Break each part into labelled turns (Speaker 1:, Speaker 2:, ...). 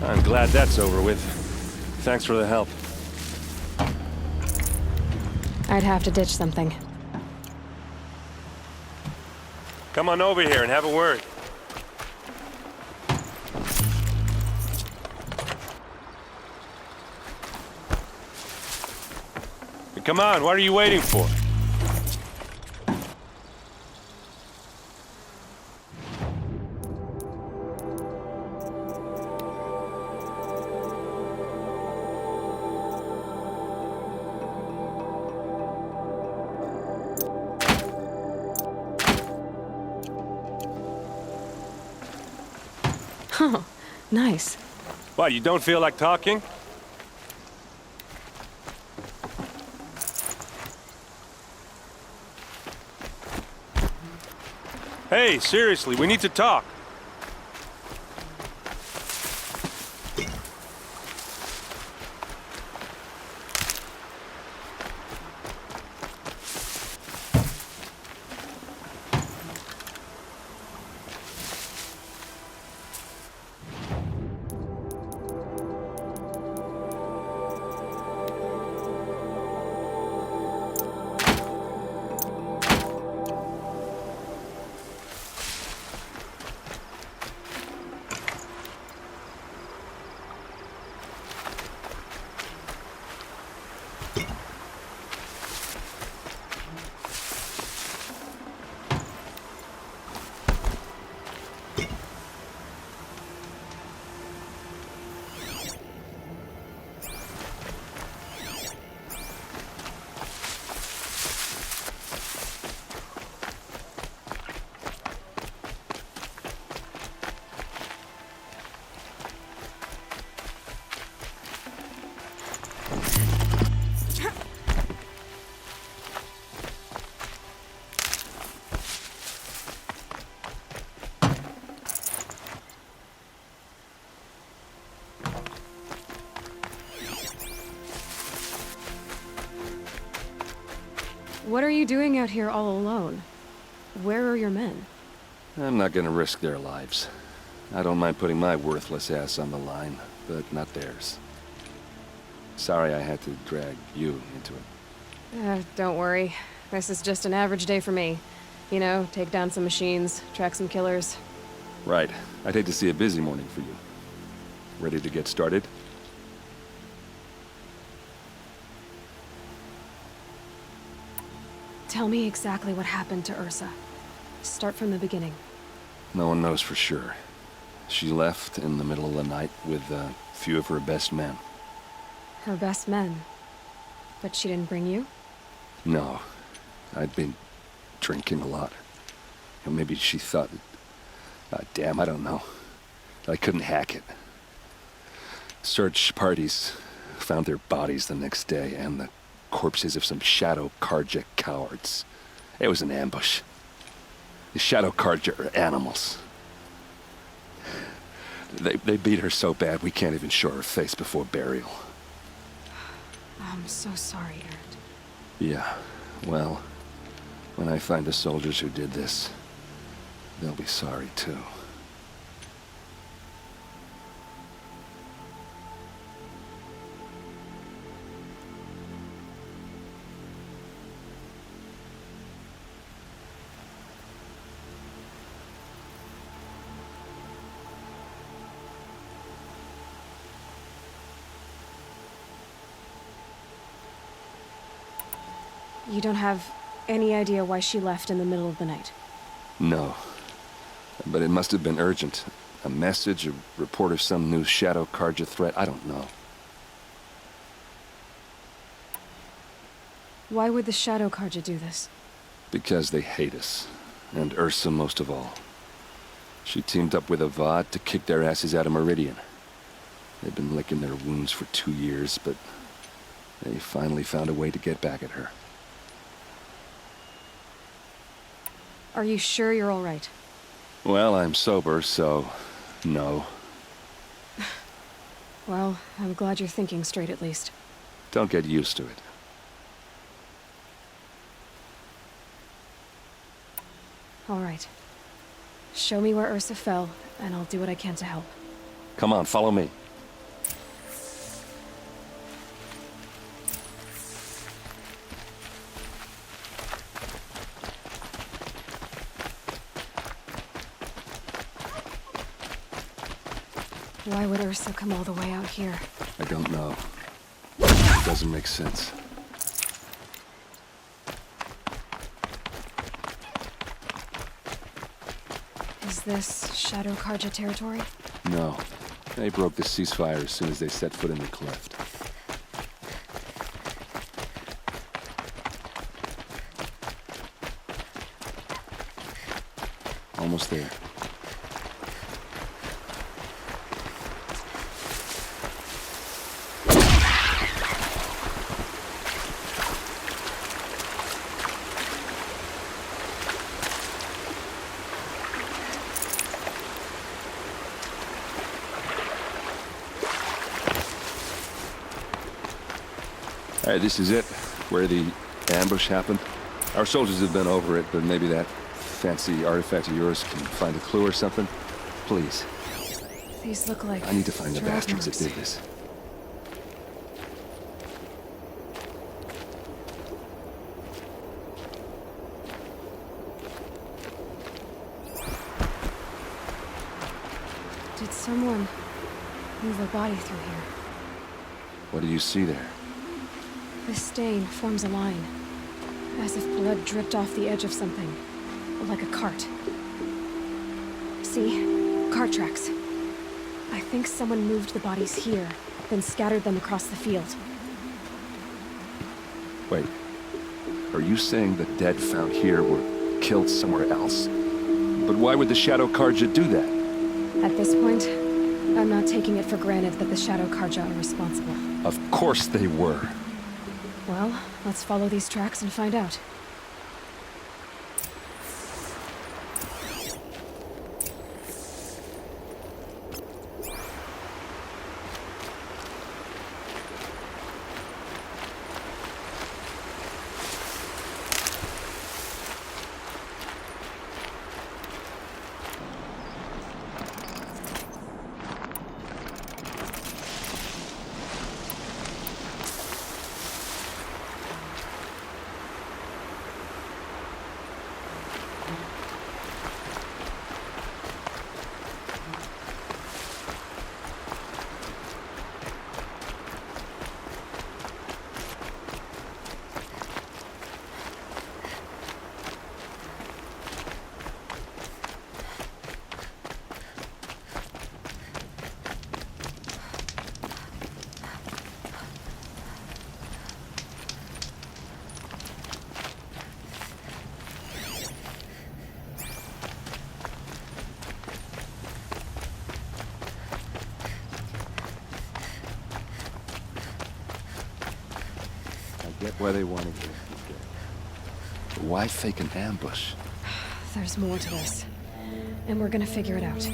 Speaker 1: I'm glad that's over with. Thanks for the help.
Speaker 2: I'd have to ditch something.
Speaker 1: Come on over here and have a word. Come on, what are you waiting for?
Speaker 2: Oh, nice.
Speaker 1: What, you don't feel like talking? Hey, seriously, we need to talk.
Speaker 2: What are you doing out here all alone? Where are your men?
Speaker 3: I'm not gonna risk their lives. I don't mind putting my worthless ass on the line, but not theirs. Sorry I had to drag you into it.
Speaker 2: Don't worry. This is just an average day for me. You know, take down some machines, track some killers.
Speaker 3: Right. I'd hate to see a busy morning for you. Ready to get started?
Speaker 2: Tell me exactly what happened to Ursa. Start from the beginning.
Speaker 3: No one knows for sure. She left in the middle of the night with a few of her best men.
Speaker 2: Her best men. But she didn't bring you?
Speaker 3: No. I'd been drinking a lot. And maybe she thought... damn, I don't know. I couldn't hack it. Search parties found their bodies the next day, and the corpses of some Shadow Karja cowards. It was an ambush. The Shadow Karja are animals. They beat her so bad we can't even show her face before burial.
Speaker 2: I'm so sorry, Erend.
Speaker 3: Yeah, well, when I find the soldiers who did this, they'll be sorry too.
Speaker 2: You don't have any idea why she left in the middle of the night?
Speaker 3: No. But it must have been urgent. A message, a report of some new Shadow Karja threat, I don't know.
Speaker 2: Why would the Shadow Karja do this?
Speaker 3: Because they hate us. And Ursa most of all. She teamed up with Avad to kick their asses out of Meridian. They've been licking their wounds for 2 years, but they finally found a way to get back at her.
Speaker 2: Are you sure you're all right?
Speaker 3: Well, I'm sober, so... no.
Speaker 2: Well, I'm glad you're thinking straight at least.
Speaker 3: Don't get used to it.
Speaker 2: All right. Show me where Ursa fell, and I'll do what I can to help.
Speaker 3: Come on, follow me.
Speaker 2: Why would Ursa come all the way out here?
Speaker 3: I don't know. It doesn't make sense.
Speaker 2: Is this Shadow Karja territory?
Speaker 3: No. They broke the ceasefire as soon as they set foot in the cleft. Almost there. All right, this is it, where the ambush happened. Our soldiers have been over it, but maybe that fancy artifact of yours can find a clue or something. Please.
Speaker 2: These look like
Speaker 3: I need to find the
Speaker 2: drag
Speaker 3: bastards that
Speaker 2: marks.
Speaker 3: did this.
Speaker 2: Did someone move a body through here?
Speaker 3: What do you see there?
Speaker 2: This stain forms a line, as if blood dripped off the edge of something, like a cart. See? Cart tracks. I think someone moved the bodies here, then scattered them across the field.
Speaker 3: Wait. Are you saying the dead found here were killed somewhere else? But why would the Shadow Karja do that?
Speaker 2: At this point, I'm not taking it for granted that the Shadow Karja are responsible.
Speaker 3: Of course they were.
Speaker 2: Well, let's follow these tracks and find out.
Speaker 3: I get why they wanted to. But why fake an ambush?
Speaker 2: There's more to this, and we're gonna figure it out.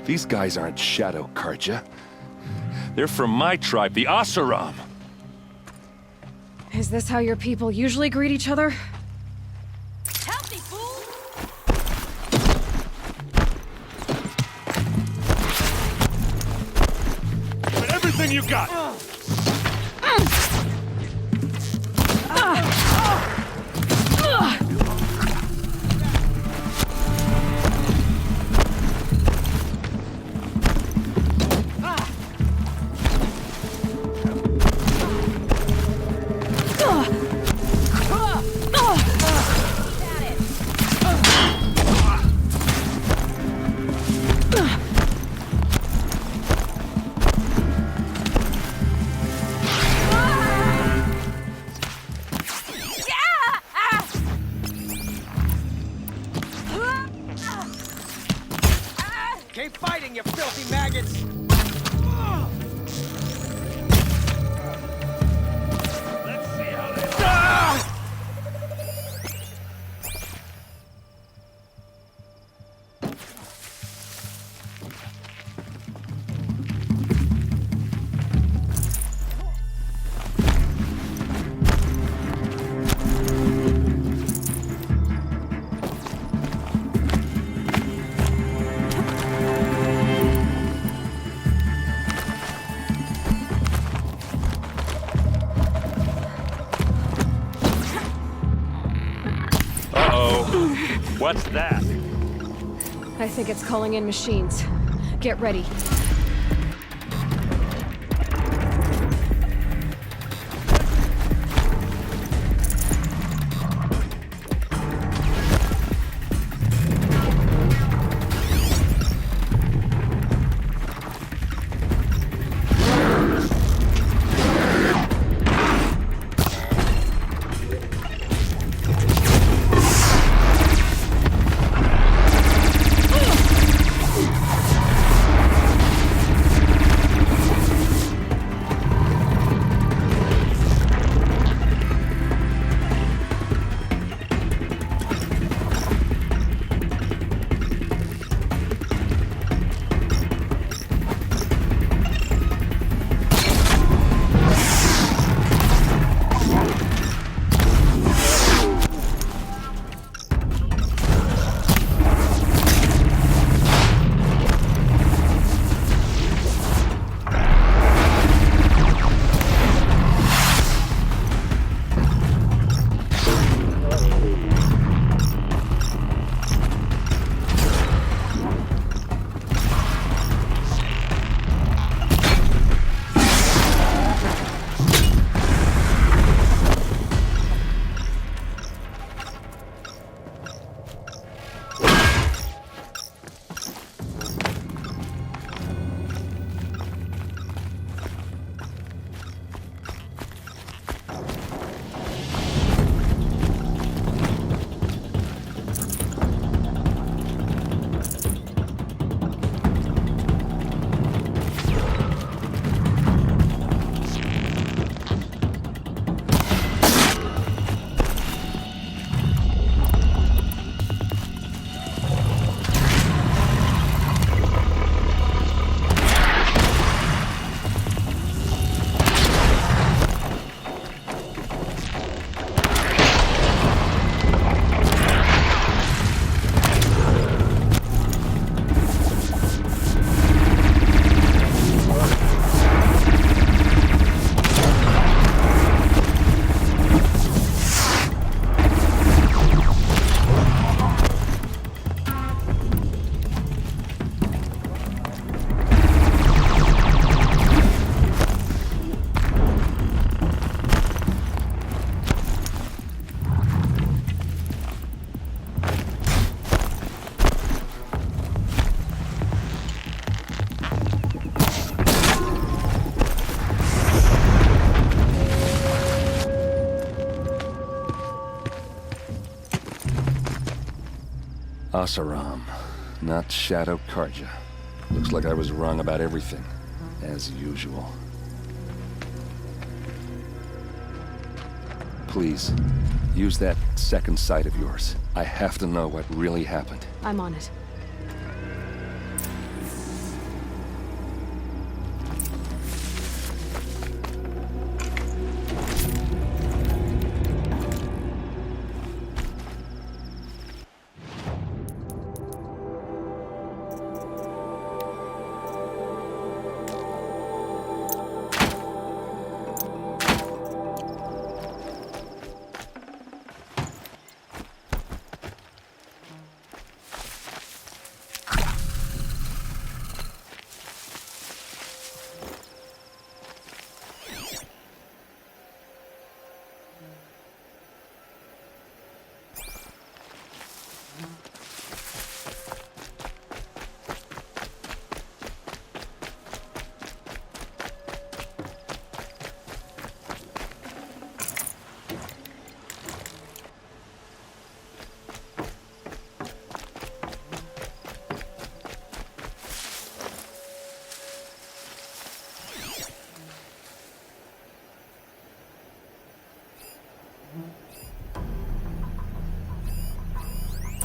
Speaker 3: These guys aren't Shadow Karja. They're from my tribe, the Asaram.
Speaker 2: Is this how your people usually greet each other?
Speaker 4: Help me, fool!
Speaker 1: With everything you got! What's that?
Speaker 2: I think it's calling in machines. Get ready.
Speaker 3: Asaram, not Shadow Karja. Looks like I was wrong about everything, as usual. Please, use that second sight of yours. I have to know what really happened.
Speaker 2: I'm on it.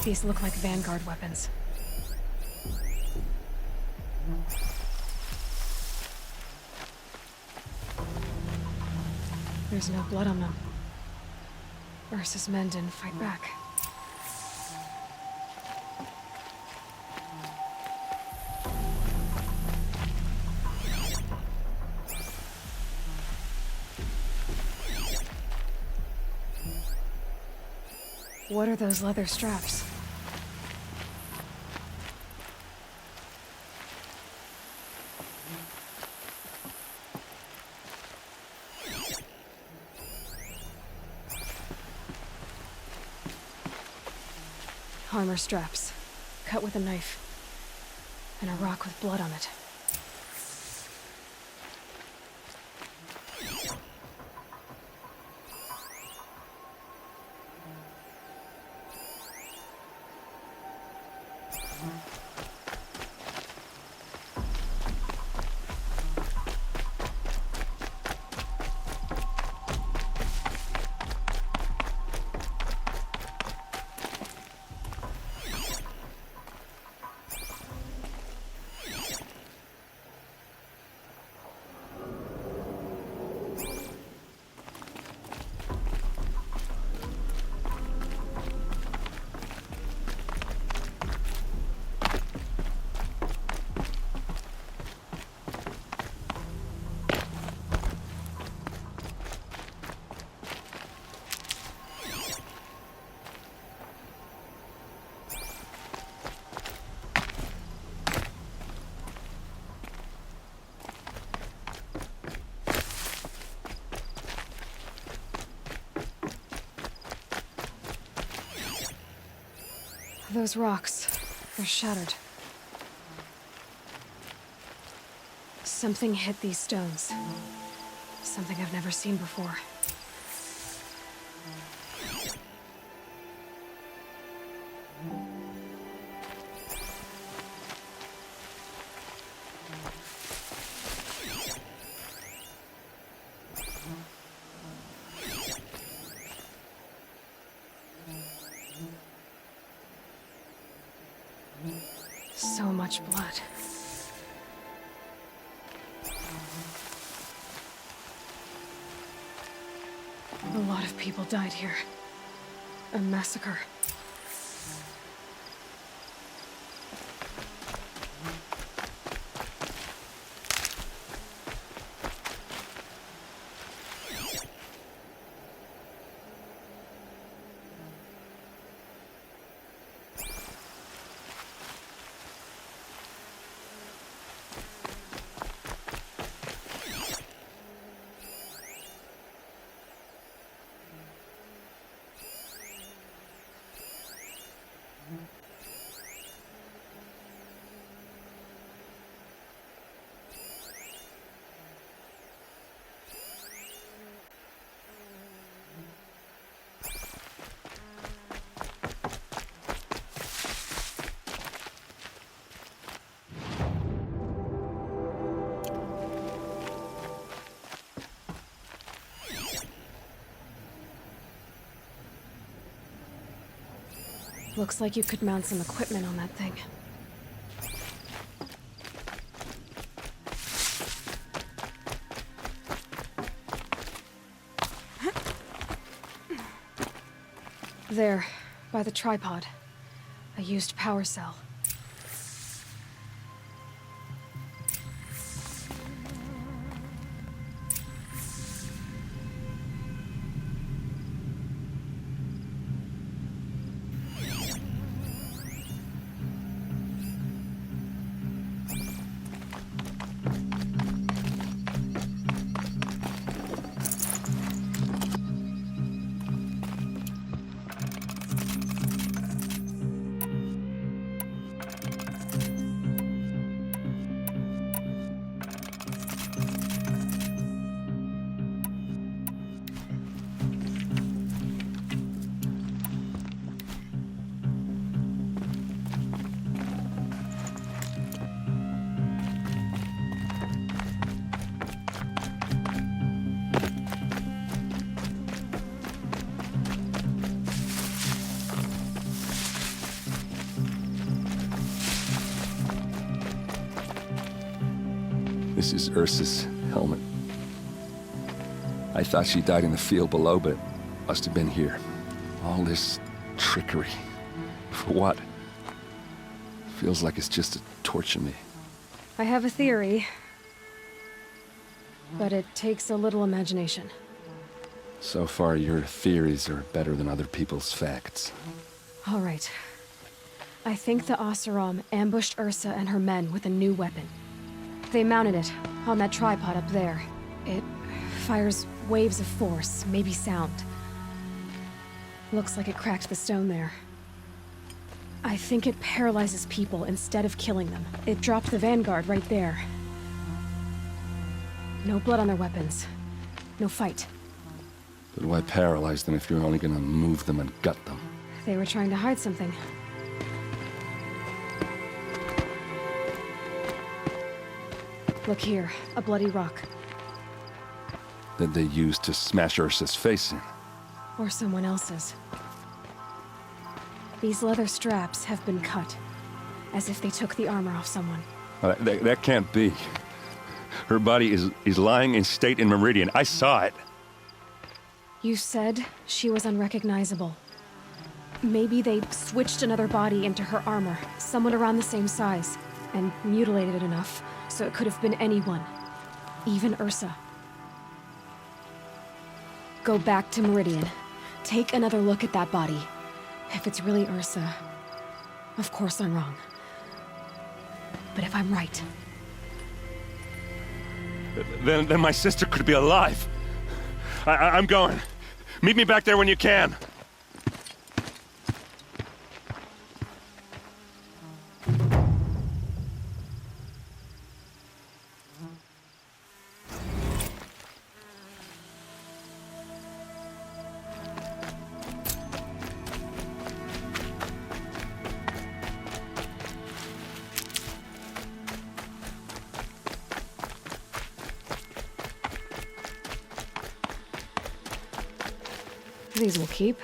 Speaker 2: These look like Vanguard weapons. There's no blood on them. Ursa's men didn't fight back. What are those leather straps? Armor straps, cut with a knife, and a rock with blood on it. Those rocks, they're shattered. Something hit these stones. Something I've never seen before. So much blood. A lot of people died here. A massacre. Looks like you could mount some equipment on that thing. There, by the tripod. A used power cell.
Speaker 3: This is Ursa's helmet. I thought she died in the field below, but it must have been here. All this trickery. For what? Feels like it's just to torture me.
Speaker 2: I have a theory, but it takes a little imagination.
Speaker 3: So far, your theories are better than other people's facts.
Speaker 2: All right. I think the Oseram ambushed Ursa and her men with a new weapon. They mounted it on that tripod up there. It fires waves of force, maybe sound. Looks like it cracked the stone there. I think it paralyzes people instead of killing them. It dropped the Vanguard right there. No blood on their weapons. No fight.
Speaker 3: But why paralyze them if you're only gonna move them and gut them?
Speaker 2: They were trying to hide something. Look here, a bloody rock.
Speaker 3: That they used to smash Ursa's face in.
Speaker 2: Or someone else's. These leather straps have been cut, as if they took the armor off someone.
Speaker 3: That can't be. Her body is lying in state in Meridian. I saw it.
Speaker 2: You said she was unrecognizable. Maybe they switched another body into her armor, someone around the same size, and mutilated it enough so it could have been anyone, even Ursa. Go back to Meridian. Take another look at that body. If it's really Ursa, of course I'm wrong. But if I'm right...
Speaker 3: Then my sister could be alive. I'm going. Meet me back there when you can.
Speaker 2: These will keep.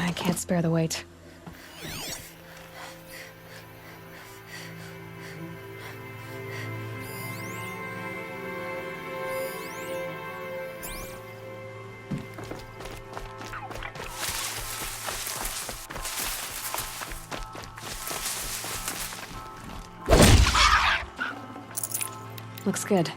Speaker 2: I can't spare the weight. Looks good.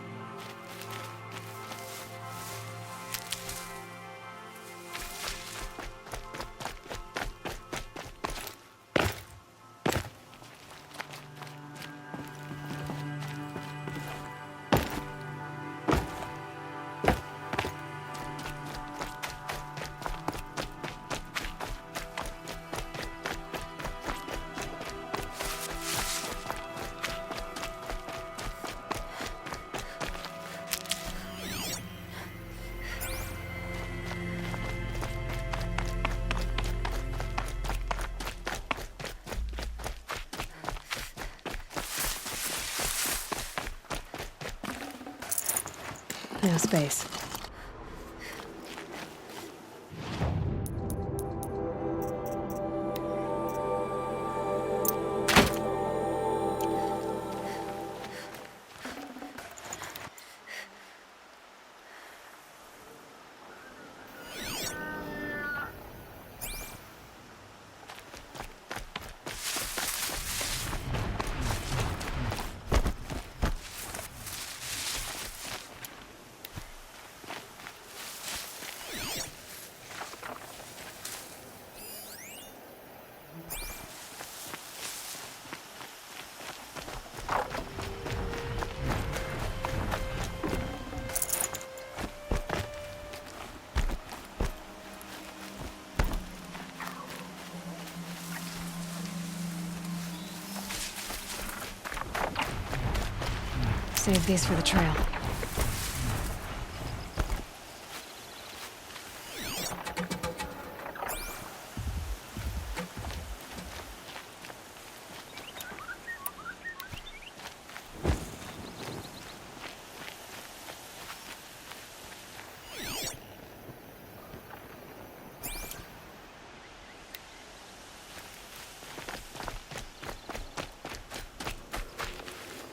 Speaker 2: No space. Save these for the trail.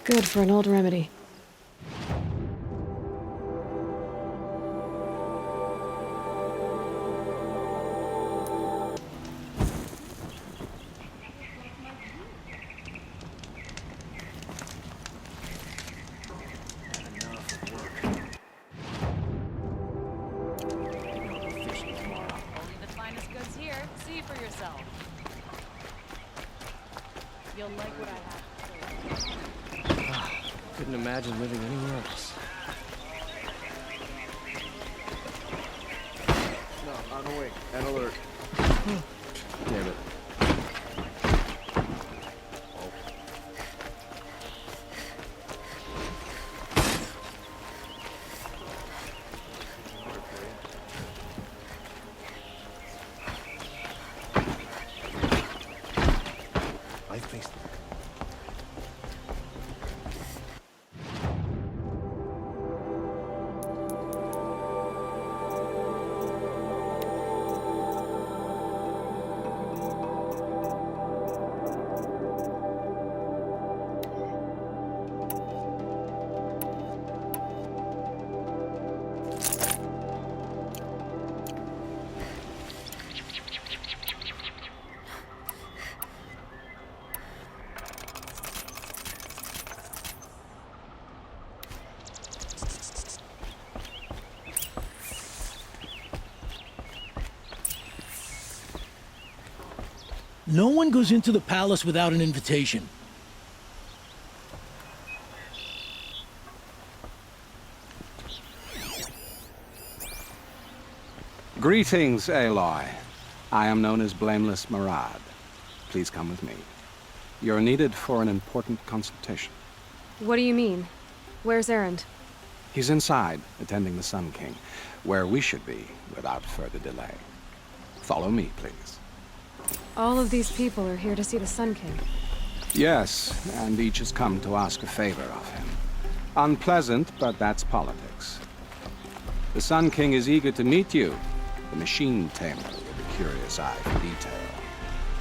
Speaker 2: Good for an old remedy.
Speaker 5: Couldn't imagine living anywhere else.
Speaker 6: No, on the way. And alert.
Speaker 5: Damn it.
Speaker 6: I faced
Speaker 7: No one goes into the palace without an invitation.
Speaker 8: Greetings, Aloy. I am known as Blameless Marad. Please come with me. You're needed for an important consultation.
Speaker 2: What do you mean? Where's Erend?
Speaker 8: He's inside, attending the Sun King, where we should be without further delay. Follow me, please.
Speaker 2: All of these people are here to see the Sun King.
Speaker 8: Yes, and each has come to ask a favor of him. Unpleasant, but that's politics. The Sun King is eager to meet you, the machine tamer with a curious eye for detail.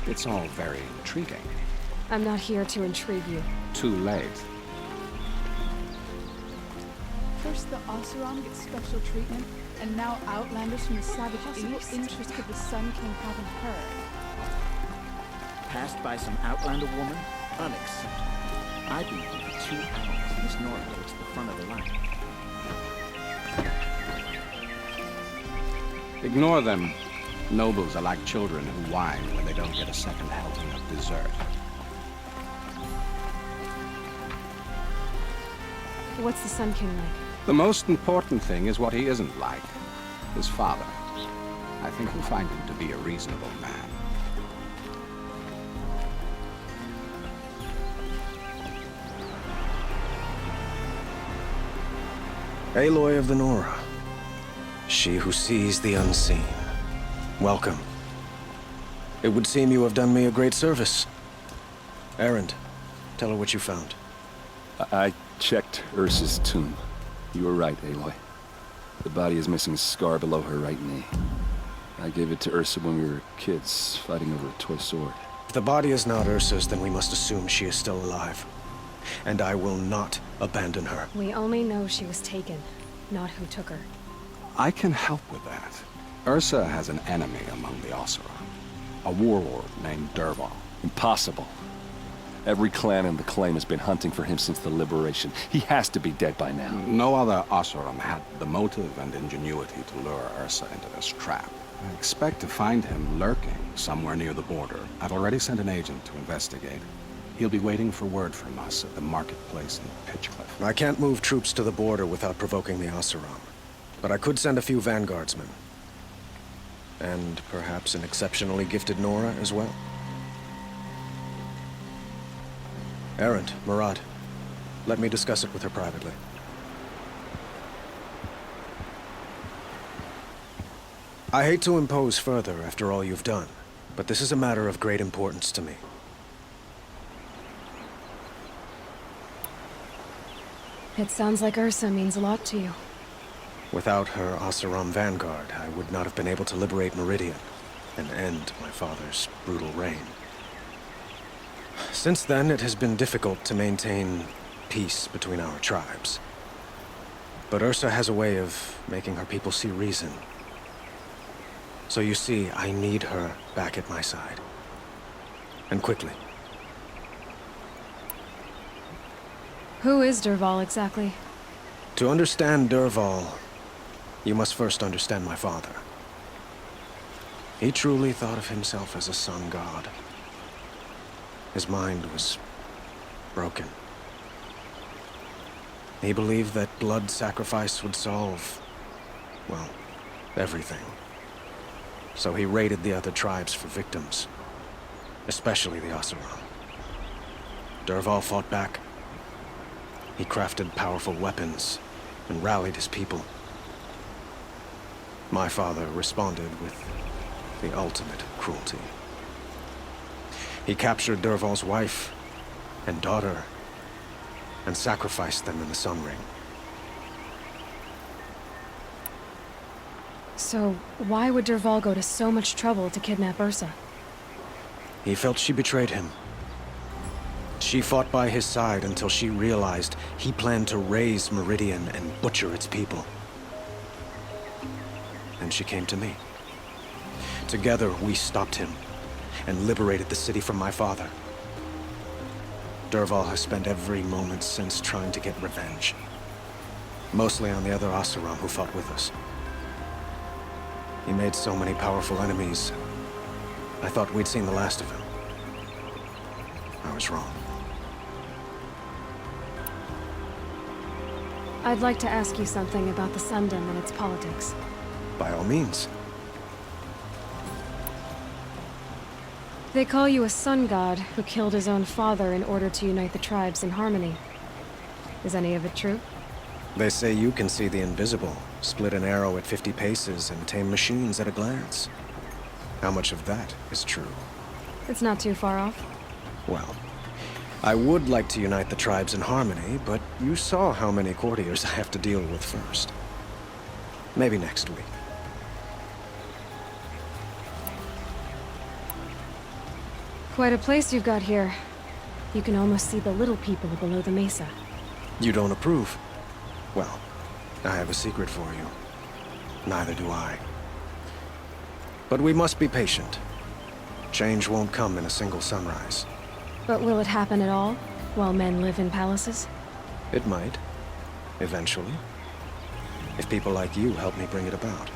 Speaker 8: It's all very intriguing.
Speaker 2: I'm not here to intrigue you.
Speaker 8: Too late.
Speaker 9: First the Oseram gets special treatment, and now Outlanders from the Savage East interested the Sun King haven't heard.
Speaker 10: Passed by some Outlander woman? Unacceptable. I've been here for 2 hours. Miss Nora takes the front of the line.
Speaker 8: Ignore them. Nobles are like children who whine when they don't get a second helping of dessert.
Speaker 2: What's the Sun King like?
Speaker 8: The most important thing is what he isn't like. His father. I think you'll find him to be a reasonable man.
Speaker 6: Aloy of the Nora. She who sees the unseen. Welcome. It would seem you have done me a great service. Erend, tell her what you found.
Speaker 3: I checked Ursa's tomb. You were right, Aloy. The body is missing a scar below her right knee. I gave it to Ursa when we were kids, fighting over a toy sword.
Speaker 6: If the body is not Ursa's, then we must assume she is still alive. And I will not abandon her.
Speaker 2: We only know she was taken, not who took her.
Speaker 8: I can help with that. Ursa has an enemy among the Oseram. A warlord named Dervahl.
Speaker 3: Impossible. Every clan in the claim has been hunting for him since the liberation. He has to be dead by now.
Speaker 8: No other Oseram had the motive and ingenuity to lure Ursa into this trap. I expect to find him lurking somewhere near the border. I've already sent an agent to investigate. He'll be waiting for word from us at the marketplace in Pitchcliff.
Speaker 6: I can't move troops to the border without provoking the Oseram. But I could send a few vanguardsmen. And perhaps an exceptionally gifted Nora as well. Erend, Marad, let me discuss it with her privately. I hate to impose further after all you've done, but this is a matter of great importance to me.
Speaker 2: It sounds like Ursa means a lot to you.
Speaker 6: Without her Oseram vanguard, I would not have been able to liberate Meridian and end my father's brutal reign. Since then, it has been difficult to maintain peace between our tribes. But Ursa has a way of making her people see reason. So you see, I need her back at my side. And quickly.
Speaker 2: Who is Dervahl exactly?
Speaker 6: To understand Dervahl, you must first understand my father. He truly thought of himself as a sun god. His mind was broken. He believed that blood sacrifice would solve, well, everything. So he raided the other tribes for victims, especially the Oseram. Dervahl fought back. He crafted powerful weapons and rallied his people. My father responded with the ultimate cruelty. He captured Dervahl's wife and daughter and sacrificed them in the Sun Ring.
Speaker 2: So, why would Dervahl go to so much trouble to kidnap Ursa?
Speaker 6: He felt she betrayed him. She fought by his side until she realized he planned to raise Meridian and butcher its people. And she came to me. Together, we stopped him and liberated the city from my father. Dervahl has spent every moment since trying to get revenge. Mostly on the other Oseram who fought with us. He made so many powerful enemies. I thought we'd seen the last of him. I was wrong.
Speaker 2: I'd like to ask you something about the Sundom and its politics.
Speaker 6: By all means.
Speaker 2: They call you a sun god who killed his own father in order to unite the tribes in harmony. Is any of it true?
Speaker 6: They say you can see the invisible, split an arrow at 50 paces, and tame machines at a glance. How much of that is true?
Speaker 2: It's not too far off.
Speaker 6: Well, I would like to unite the tribes in harmony, but you saw how many courtiers I have to deal with first. Maybe next week.
Speaker 2: Quite a place you've got here. You can almost see the little people below the mesa.
Speaker 6: You don't approve? Well, I have a secret for you. Neither do I. But we must be patient. Change won't come in a single sunrise.
Speaker 2: But will it happen at all, while men live in palaces?
Speaker 6: It might. Eventually. If people like you help me bring it about.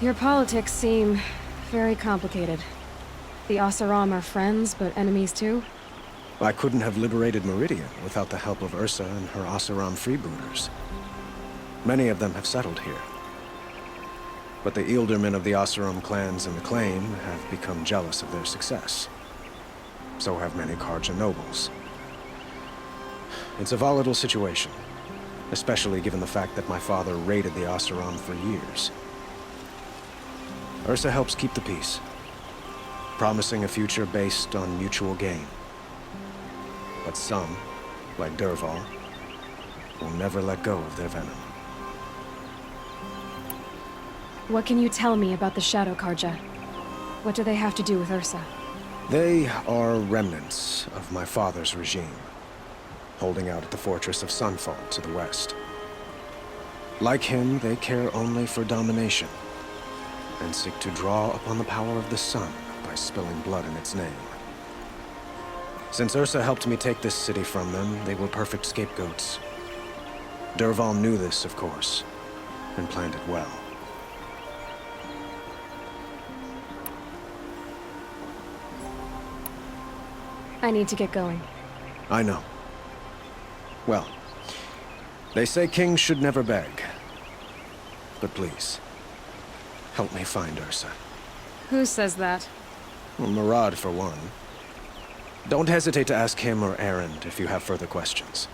Speaker 2: Your politics seem very complicated. The Oseram are friends, but enemies too?
Speaker 6: I couldn't have liberated Meridian without the help of Ursa and her Oseram freebooters. Many of them have settled here. But the Ealdormen of the Oseram clans in the Claim have become jealous of their success. So have many Karja nobles. It's a volatile situation, especially given the fact that my father raided the Oseram for years. Ursa helps keep the peace, promising a future based on mutual gain. But some, like Dervahl, will never let go of their venom.
Speaker 2: What can you tell me about the Shadow Karja? What do they have to do with Ursa?
Speaker 6: They are remnants of my father's regime, holding out at the fortress of Sunfall to the west. Like him, they care only for domination, and seek to draw upon the power of the sun by spilling blood in its name. Since Ursa helped me take this city from them, they were perfect scapegoats. Dervahl knew this, of course, and planned it well.
Speaker 2: I need to get going.
Speaker 6: I know. Well, they say kings should never beg. But please, help me find Ursa.
Speaker 2: Who says that?
Speaker 6: Well, Murad, for one. Don't hesitate to ask him or Erend if you have further questions.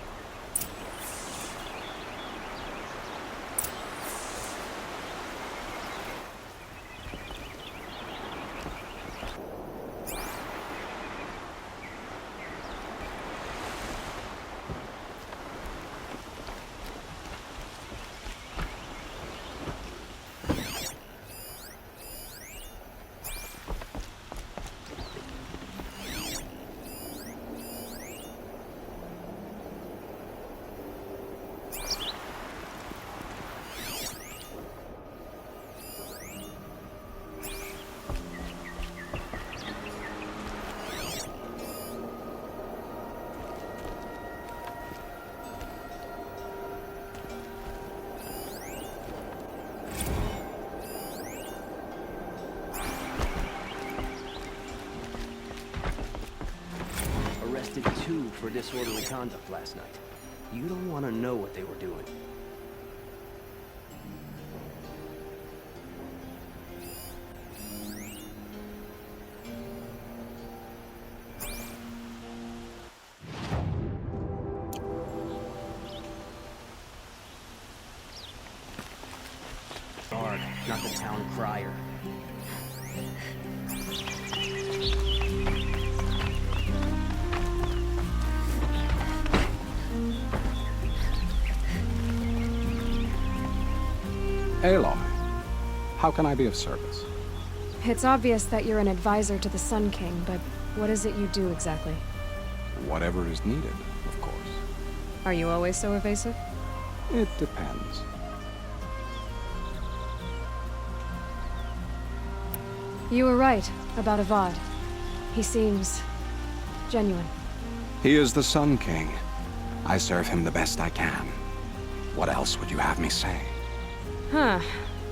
Speaker 11: arrested 2 for disorderly conduct last night. You don't want to know what they were doing. Not the town crier.
Speaker 8: Aloy, how can I be of service?
Speaker 2: It's obvious that you're an advisor to the Sun King, but what is it you do exactly?
Speaker 8: Whatever is needed, of course.
Speaker 2: Are you always so evasive?
Speaker 8: It depends.
Speaker 2: You were right about Avad. He seems genuine.
Speaker 8: He is the Sun King. I serve him the best I can. What else would you have me say?
Speaker 2: Huh.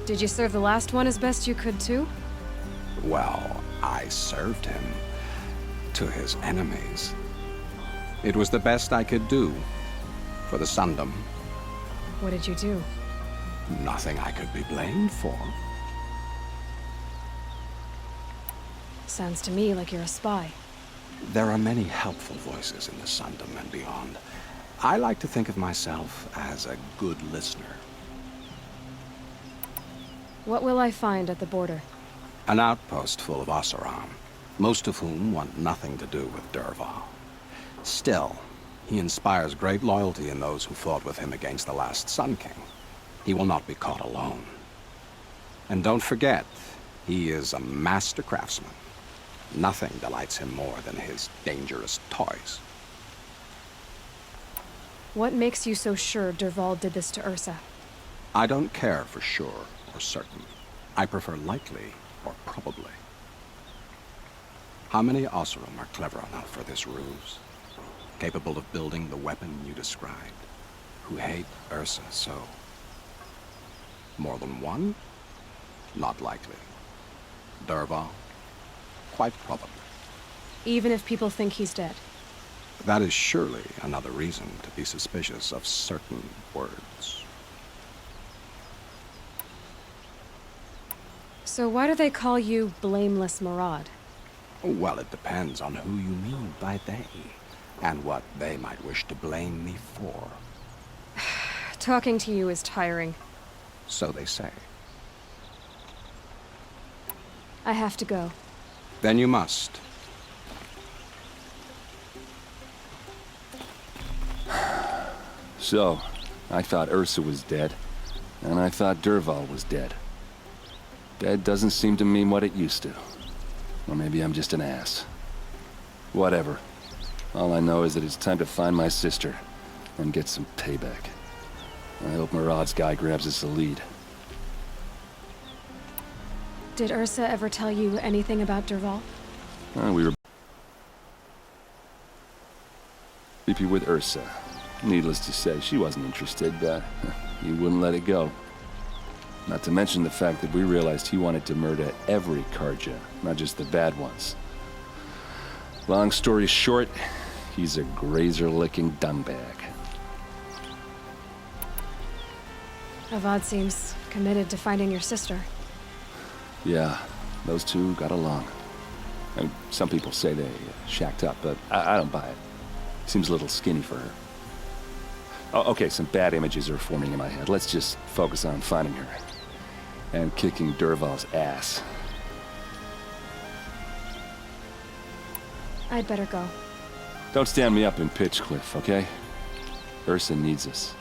Speaker 2: Did you serve the last one as best you could, too?
Speaker 8: Well, I served him to his enemies. It was the best I could do for the Sundom.
Speaker 2: What did you do?
Speaker 8: Nothing I could be blamed for.
Speaker 2: Sounds to me like you're a spy.
Speaker 8: There are many helpful voices in the Sundom and beyond. I like to think of myself as a good listener.
Speaker 2: What will I find at the border?
Speaker 8: An outpost full of Oseram, most of whom want nothing to do with Dervahl. Still, he inspires great loyalty in those who fought with him against the last Sun King. He will not be caught alone. And don't forget, he is a master craftsman. Nothing delights him more than his dangerous toys.
Speaker 2: What makes you so sure Dervahl did this to Ursa?
Speaker 8: I don't care for sure or certain. I prefer likely or probably. How many Oseram are clever enough for this ruse? Capable of building the weapon you described? Who hate Ursa so? More than one? Not likely. Dervahl? Quite probably.
Speaker 2: Even if people think he's dead?
Speaker 8: That is surely another reason to be suspicious of certain words.
Speaker 2: So why do they call you Blameless Marad?
Speaker 8: Well, it depends on who you mean by they, and what they might wish to blame me for.
Speaker 2: Talking to you is tiring.
Speaker 8: So they say.
Speaker 2: I have to go.
Speaker 8: Then you must.
Speaker 3: So, I thought Ursa was dead, and I thought Dervahl was dead. Dead doesn't seem to mean what it used to. Or maybe I'm just an ass. Whatever. All I know is that it's time to find my sister and get some payback. I hope Marad's guy grabs us the lead.
Speaker 2: Did Ursa ever tell you anything about Dervahl?
Speaker 3: We were creepy with Ursa. Needless to say, she wasn't interested, but he wouldn't let it go. Not to mention the fact that we realized he wanted to murder every Karja, not just the bad ones. Long story short, he's a grazer-licking dumbbag.
Speaker 2: Avad seems committed to finding your sister.
Speaker 3: Yeah, those two got along. I mean, some people say they shacked up, but I don't buy it. Seems a little skinny for her. Oh, okay, some bad images are forming in my head. Let's just focus on finding her. And kicking Dervahl's ass.
Speaker 2: I'd better go.
Speaker 3: Don't stand me up in Pitchcliff, okay? Ursa needs us.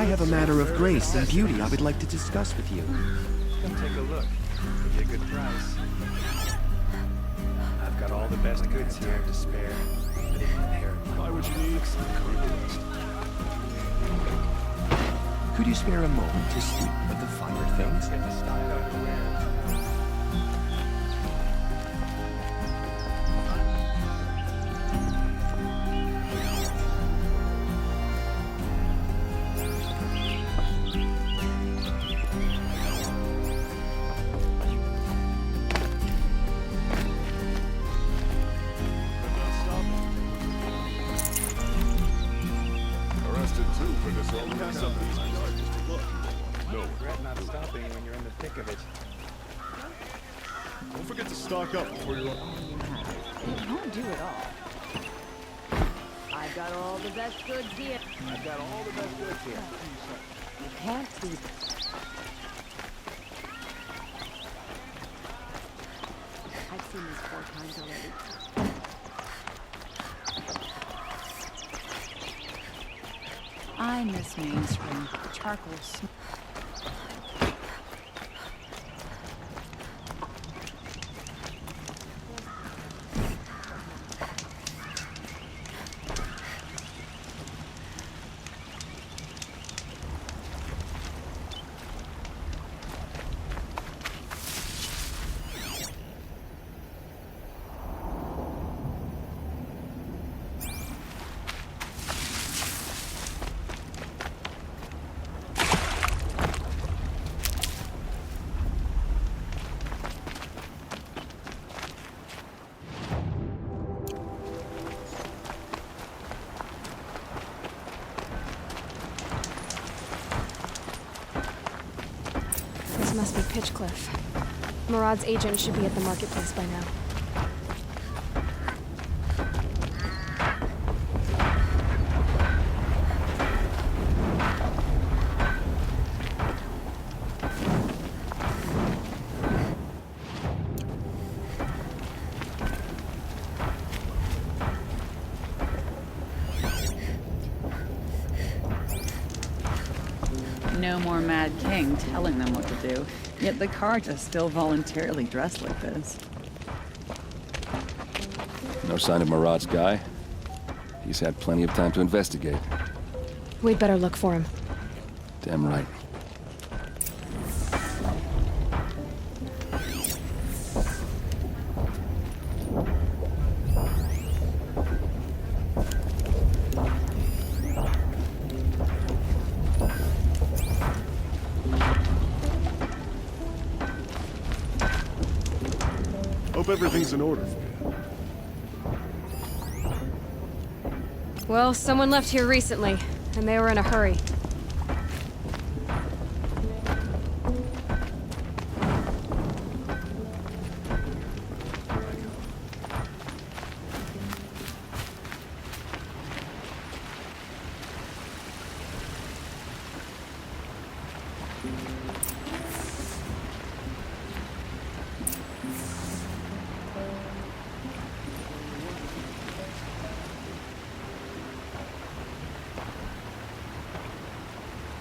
Speaker 10: have a matter of grace and beauty I would like to discuss with you.
Speaker 5: Come take a look. Give you a good price. I've got all the best goods here to spare. But if
Speaker 1: Why would you need?
Speaker 10: Could you spare a moment to speak of the finer things?
Speaker 5: Get the stock underwear.
Speaker 1: Arrested too for disorderly conduct. No.
Speaker 5: Regret not stopping when you're in the thick of it.
Speaker 1: Don't forget to stock up before you're on.
Speaker 9: It won't do it all.
Speaker 4: I've got all the best goods here.
Speaker 10: I've got all the best goods here.
Speaker 4: You can't see them. I've seen this 4 times already.
Speaker 9: I miss mainstream. Charcoal smoke.
Speaker 2: This must be Pitchcliff. Murad's agent should be at the marketplace by now.
Speaker 12: No more Mad King telling them what to do, yet the Karja still voluntarily dressed like this.
Speaker 3: No sign of Murad's guy. He's had plenty of time to investigate.
Speaker 2: We'd better look for him.
Speaker 3: Damn right.
Speaker 1: Hope everything's in order for you.
Speaker 2: Well, someone left here recently, and they were in a hurry.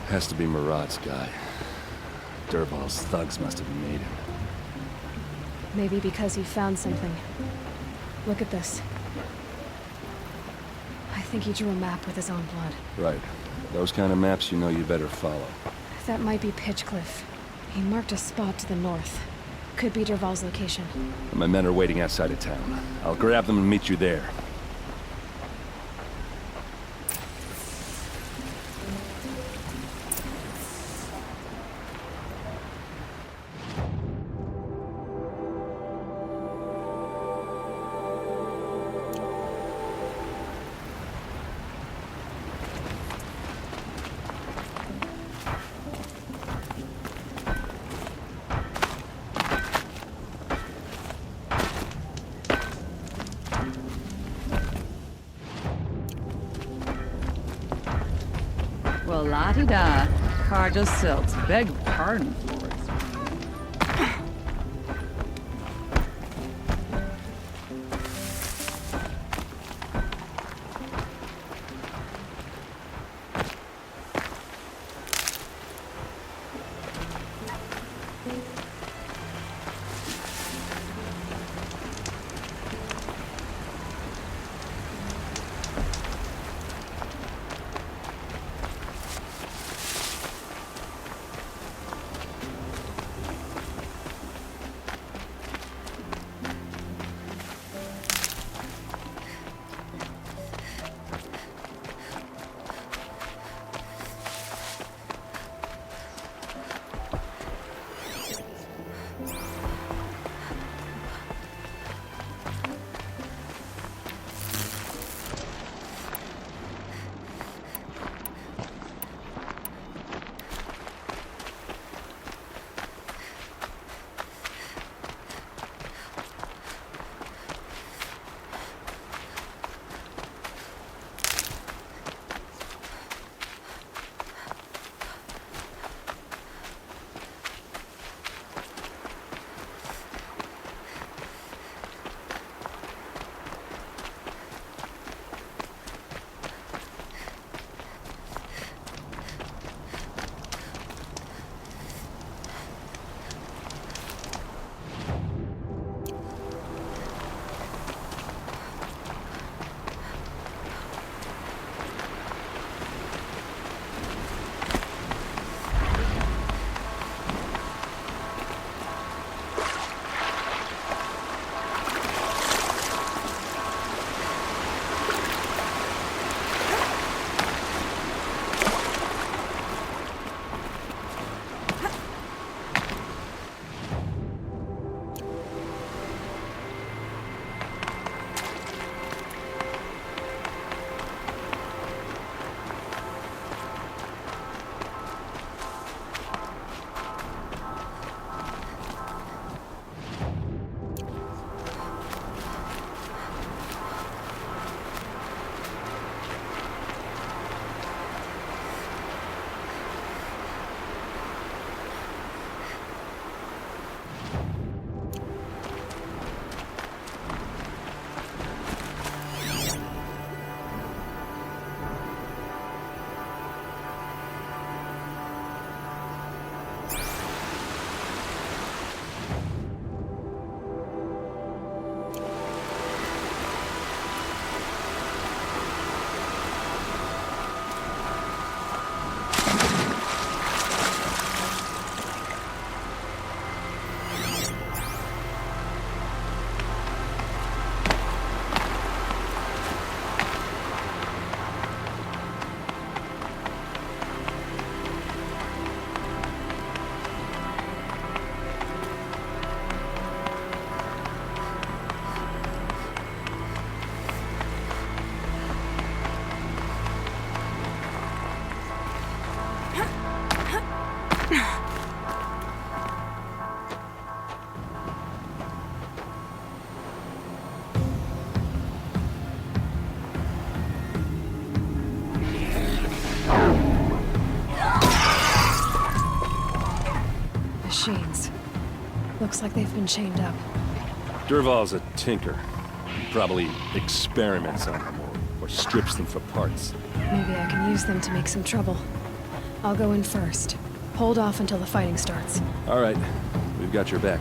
Speaker 3: Has to be Murad's guy. Dervahl's thugs must have made him.
Speaker 2: Maybe because he found something. Look at this. I think he drew a map with his own blood.
Speaker 3: Right. Those kind of maps you know you better follow.
Speaker 2: That might be Pitchcliff. He marked a spot to the north. Could be Dervahl's location.
Speaker 3: My men are waiting outside of town. I'll grab them and meet you there.
Speaker 12: Well, la-di-da. Karja silks. Beg pardon for it.
Speaker 2: Machines. Looks like they've been chained up.
Speaker 3: Dervahl's a tinker. He probably experiments on them or strips them for parts.
Speaker 2: Maybe I can use them to make some trouble. I'll go in first. Hold off until the fighting starts.
Speaker 3: All right, we've got your back.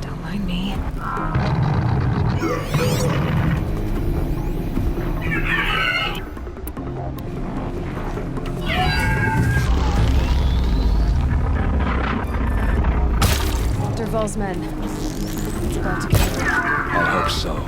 Speaker 2: Don't mind me. Dervahl's men. It's about to get over.
Speaker 3: I hope so.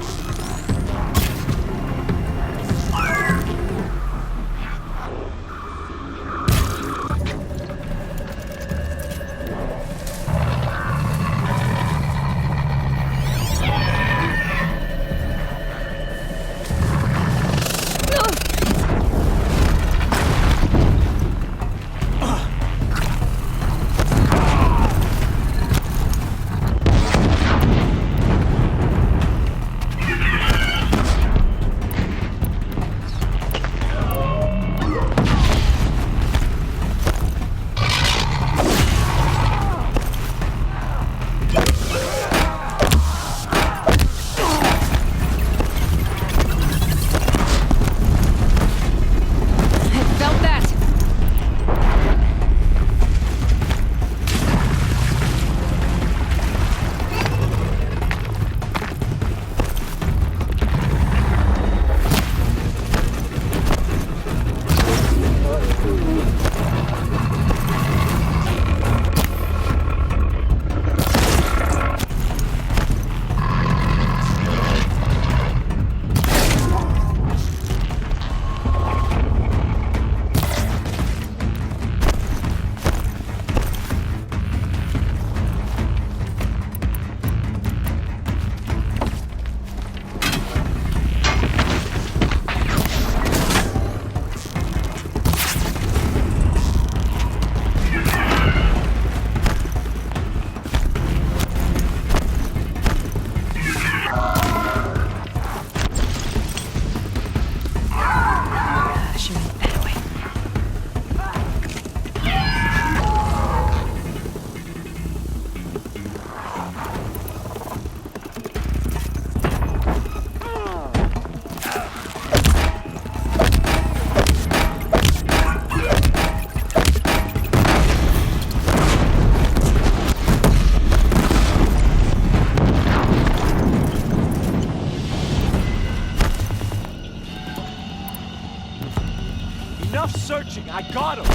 Speaker 1: I got him!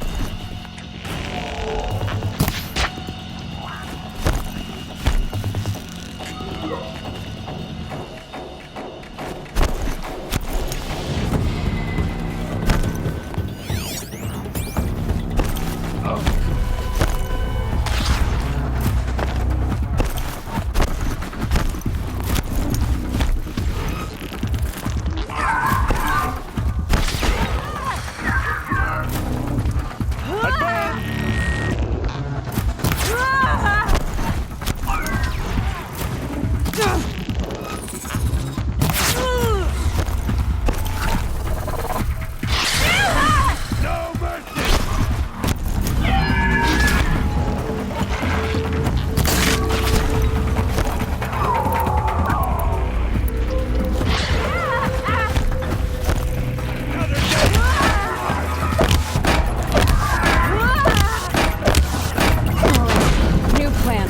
Speaker 2: New plan.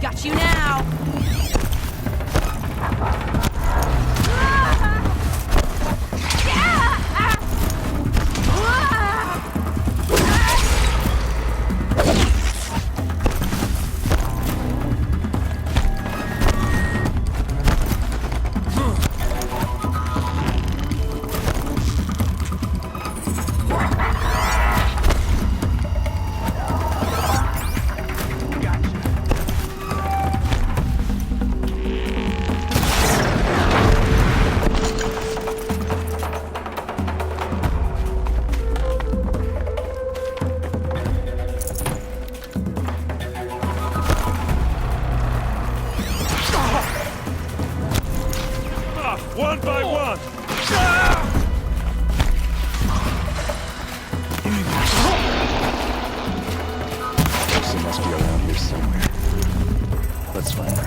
Speaker 4: Got you now!
Speaker 1: One by one!
Speaker 3: She must be around here somewhere. Let's find her.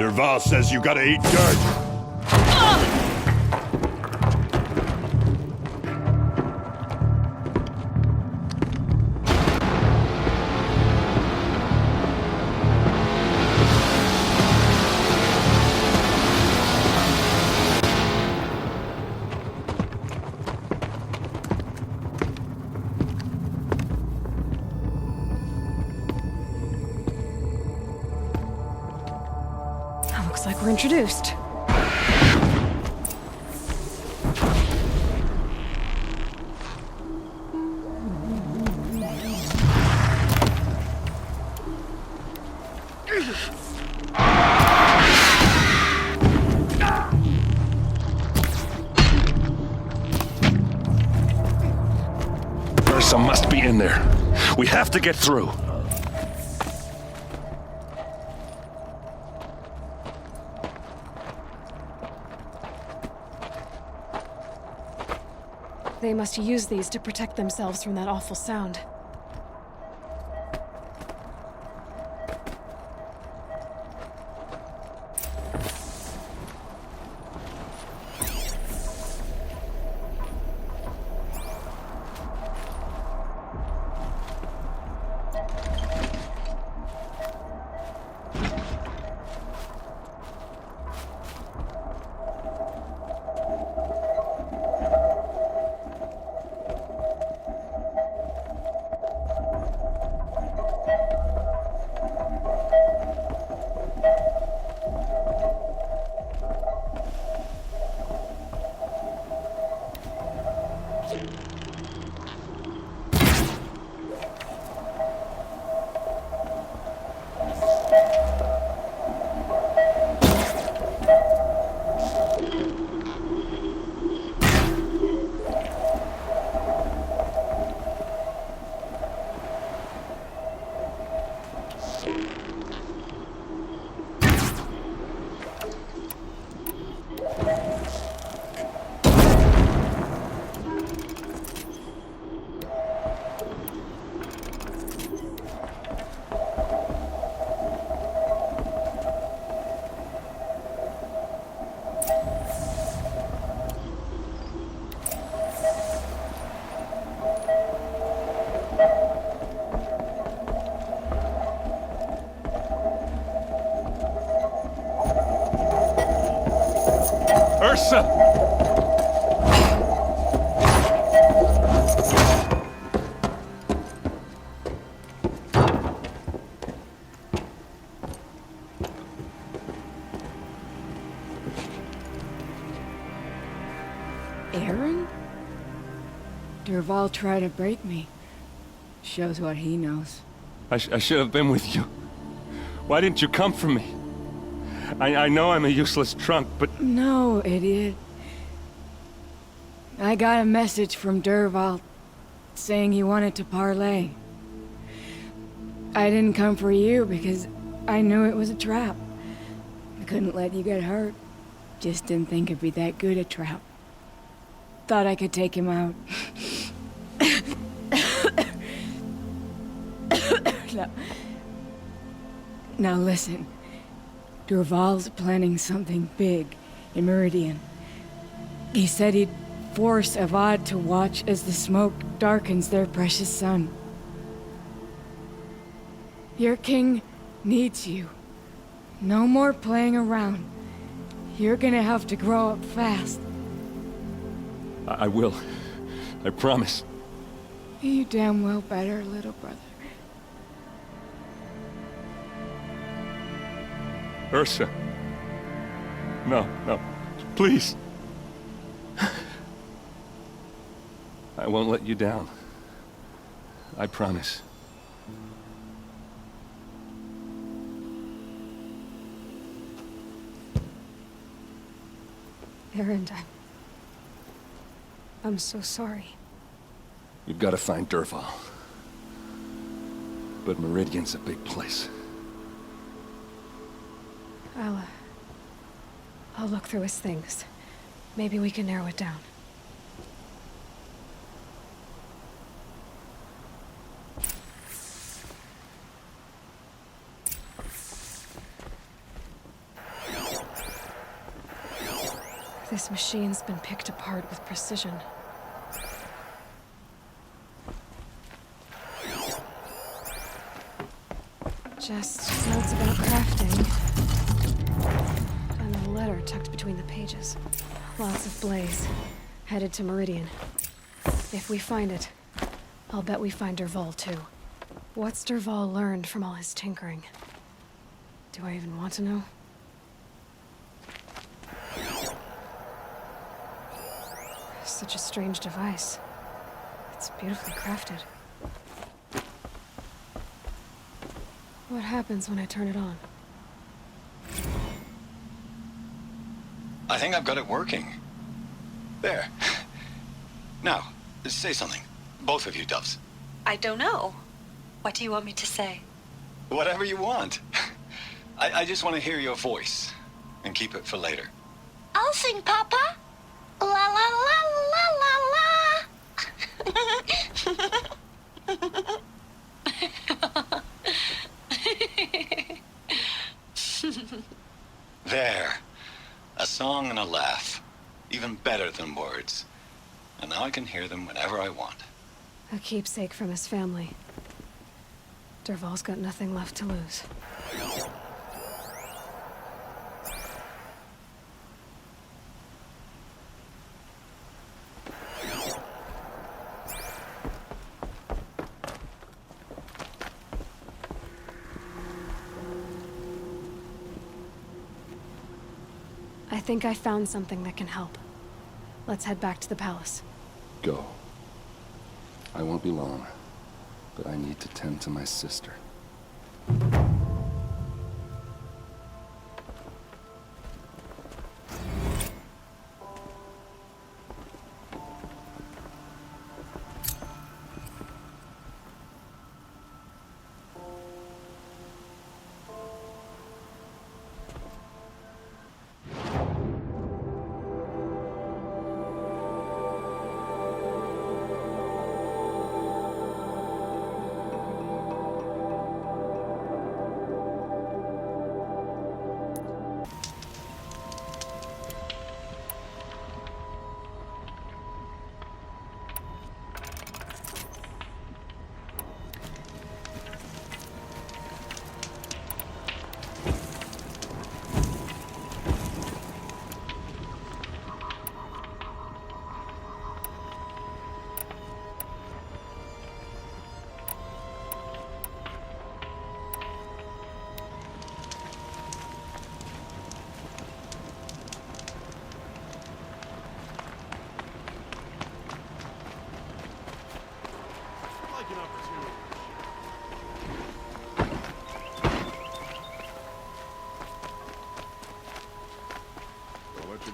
Speaker 1: Derval says you gotta eat dirt.
Speaker 2: Looks like we're introduced.
Speaker 3: Ursa must be in there. We have to get through.
Speaker 2: They must use these to protect themselves from that awful sound.
Speaker 3: Ursa!
Speaker 12: Erend? Derval tried to break me. Shows what he knows.
Speaker 3: I should have been with you. Why didn't you come for me? I know I'm a useless trunk, but...
Speaker 12: No, idiot. I got a message from Derval saying he wanted to parlay. I didn't come for you because I knew it was a trap. I couldn't let you get hurt. Just didn't think it'd be that good a trap. Thought I could take him out. Now listen. Derval's planning something big in Meridian. He said he'd force Avad to watch as the smoke darkens their precious sun. Your king needs you. No more playing around. You're gonna have to grow up fast.
Speaker 3: I will. I promise.
Speaker 12: You damn well better, little brother.
Speaker 3: Ursa. No, no. Please. I won't let you down. I promise.
Speaker 2: Erend, I'm so sorry.
Speaker 3: You've got to find Derval. But Meridian's a big place.
Speaker 2: I'll look through his things. Maybe we can narrow it down. This machine's been picked apart with precision. Just notes about crafting. And a letter tucked between the pages. Lots of blaze. Headed to Meridian. If we find it, I'll bet we find Dervahl too. What's Dervahl learned from all his tinkering? Do I even want to know? Such a strange device. It's beautifully crafted. What happens when I turn it on?
Speaker 13: I think I've got it working. There. Now, say something. Both of you, doves.
Speaker 14: I don't know. What do you want me to say?
Speaker 13: Whatever you want. I just want to hear your voice. And keep it for later.
Speaker 14: I'll sing, Papa. La la la la la la.
Speaker 13: There. A song and a laugh. Even better than words. And now I can hear them whenever I want.
Speaker 2: A keepsake from his family. Dervahl's got nothing left to lose. I think I found something that can help. Let's head back to the palace.
Speaker 3: Go. I won't be long, but I need to tend to my sister.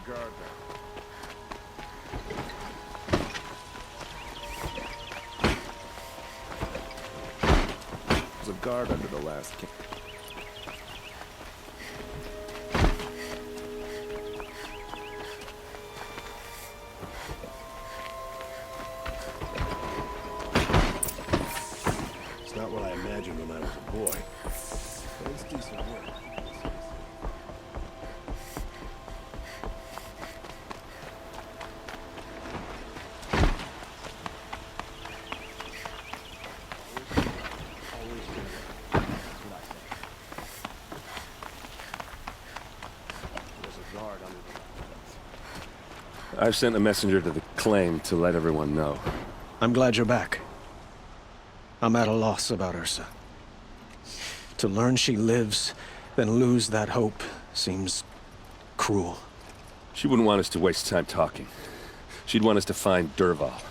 Speaker 1: Guard There's a guard under the last king. It's not what I imagined when I was a boy, but it's decent work.
Speaker 3: I've sent a messenger to the claim to let everyone know.
Speaker 6: I'm glad you're back. I'm at a loss about Ursa. To learn she lives, then lose that hope, seems cruel.
Speaker 3: She wouldn't want us to waste time talking. She'd want us to find Dervahl.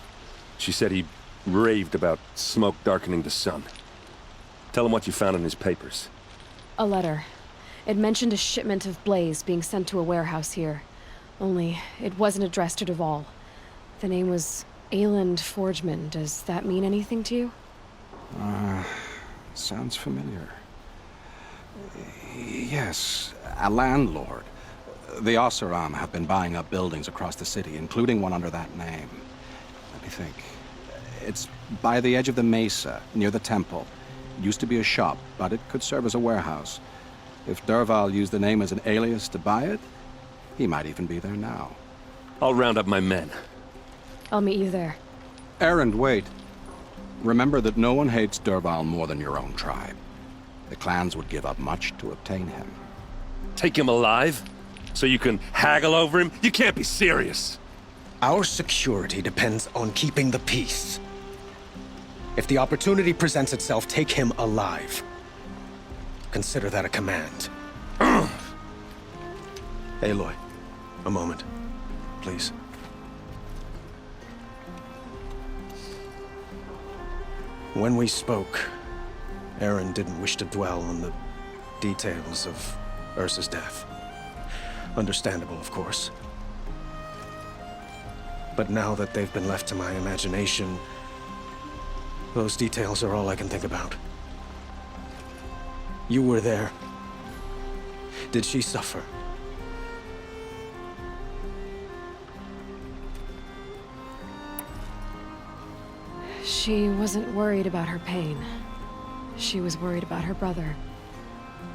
Speaker 3: She said he raved about smoke darkening the sun. Tell him what you found in his papers.
Speaker 2: A letter. It mentioned a shipment of blaze being sent to a warehouse here. Only, it wasn't addressed to Dervahl. The name was Erend Forgeman. Does that mean anything to you?
Speaker 8: Sounds familiar. Yes, a landlord. The Oseram have been buying up buildings across the city, including one under that name. Let me think. It's by the edge of the mesa, near the temple. It used to be a shop, but it could serve as a warehouse. If Dervahl used the name as an alias to buy it, he might even be there now.
Speaker 3: I'll round up my men.
Speaker 2: I'll meet you there.
Speaker 8: Erend, wait. Remember that no one hates Dervahl more than your own tribe. The clans would give up much to obtain him.
Speaker 3: Take him alive? So you can haggle over him? You can't be serious.
Speaker 6: Our security depends on keeping the peace. If the opportunity presents itself, take him alive. Consider that a command. Aloy, a moment, please. When we spoke, Erend didn't wish to dwell on the details of Ursa's death. Understandable, of course. But now that they've been left to my imagination, those details are all I can think about. You were there. Did she suffer?
Speaker 2: She wasn't worried about her pain. She was worried about her brother.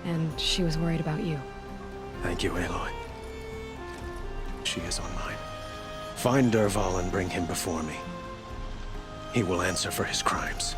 Speaker 2: And she was worried about you.
Speaker 6: Thank you, Aloy. She is on mine. Find Dervahl and bring him before me. He will answer for his crimes.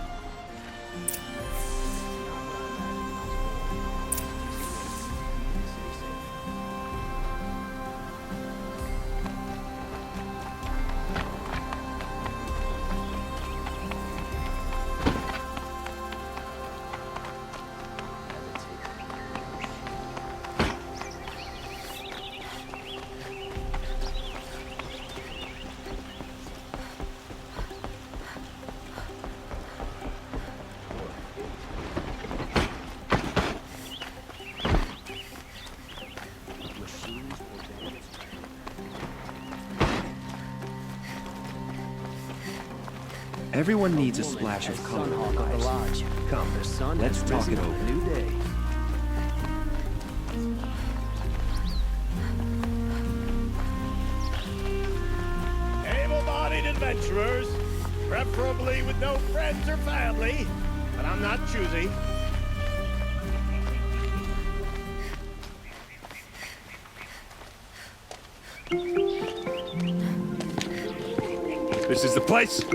Speaker 11: Everyone needs a splash of color in their lives. Come, let's talk it over. New day.
Speaker 1: Able-bodied adventurers, preferably with no friends or family, but I'm not choosy.
Speaker 3: This is the place.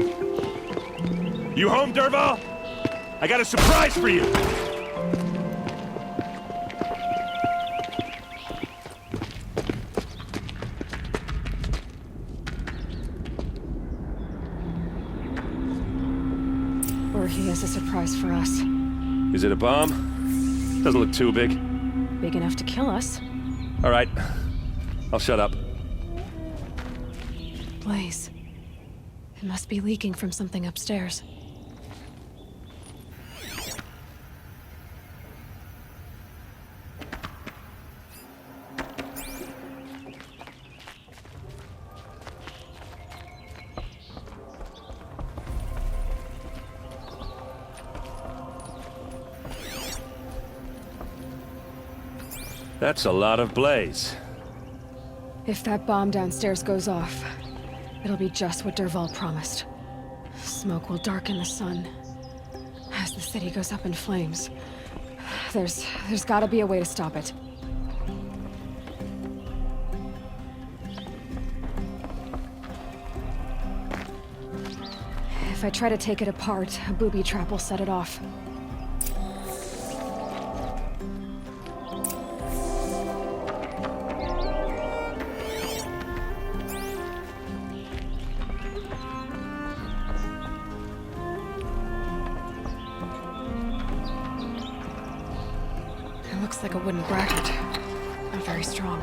Speaker 3: You home, Dervahl? I got a surprise for you.
Speaker 2: Or he has a surprise for us.
Speaker 3: Is it a bomb? Doesn't look too big.
Speaker 2: Big enough to kill us.
Speaker 3: All right. I'll shut up.
Speaker 2: Blaze. It must be leaking from something upstairs.
Speaker 3: That's a lot of blaze.
Speaker 2: If that bomb downstairs goes off, it'll be just what Dervahl promised. Smoke will darken the sun as the city goes up in flames. There's gotta be a way to stop it. If I try to take it apart, a booby trap will set it off. It looks like a wooden bracket. Not very strong.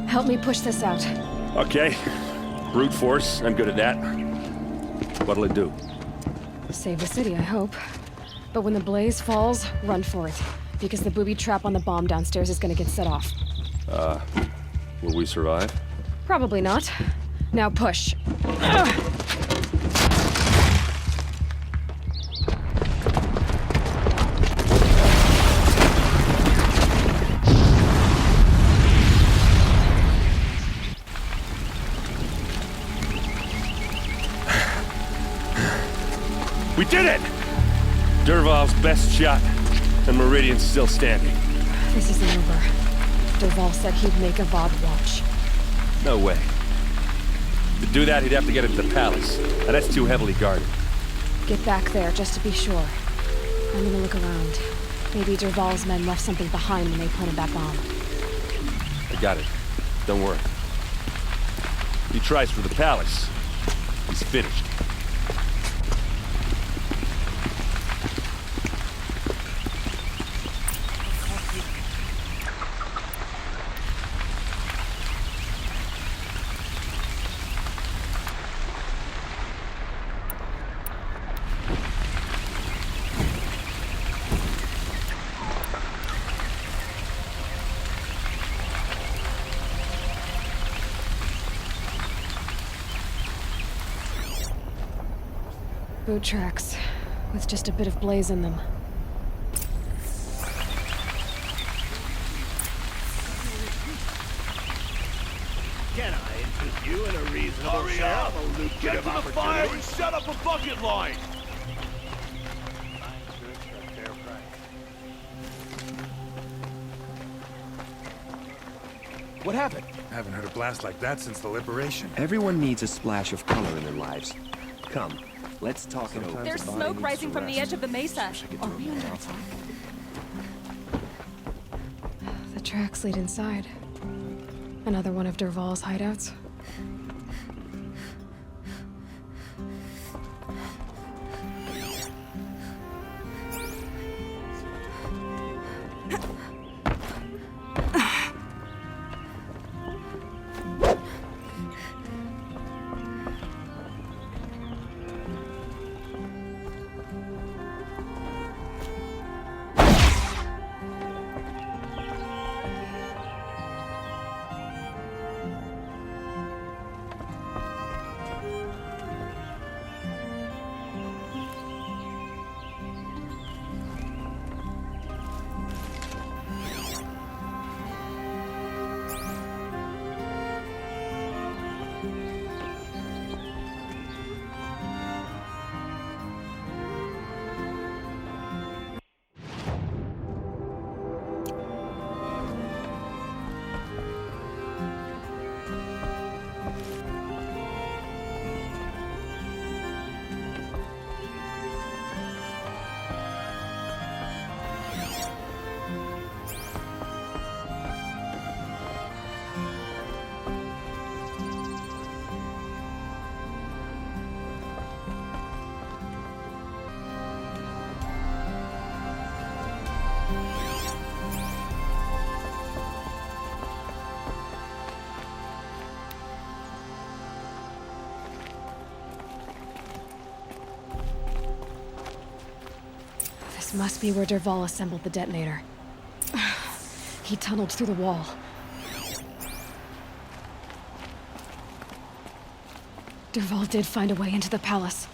Speaker 2: Help me push this out.
Speaker 3: Okay. Brute force, I'm good at that. What'll it do?
Speaker 2: Save the city, I hope. But when the blaze falls, run for it. Because the booby trap on the bomb downstairs is gonna get set off.
Speaker 3: Will we survive?
Speaker 2: Probably not. Now push.
Speaker 3: We did it! Dervahl's best shot, and Meridian's still standing.
Speaker 2: This isn't over. Dervahl said he'd make a Avad watch.
Speaker 3: No way. To do that, he'd have to get into the palace, and that's too heavily guarded.
Speaker 2: Get back there, just to be sure. I'm gonna look around. Maybe Dervahl's men left something behind when they planted that bomb.
Speaker 3: I got it. Don't worry. If he tries for the palace, he's finished.
Speaker 2: Boot tracks, with just a bit of blaze in them.
Speaker 1: Can I interest you in a reasonable share of a lucrative opportunity? Fire and set up a bucket line!
Speaker 5: What happened? I haven't heard a blast like that since the liberation.
Speaker 11: Everyone needs a splash of color in their lives. Come, let's talk it over.
Speaker 4: There's smoke rising from the edge of the mesa. Are we under attack?
Speaker 2: The tracks lead inside. Another one of Dervahl's hideouts. This must be where Dervahl assembled the detonator. He tunneled through the wall. Dervahl did find a way into the palace.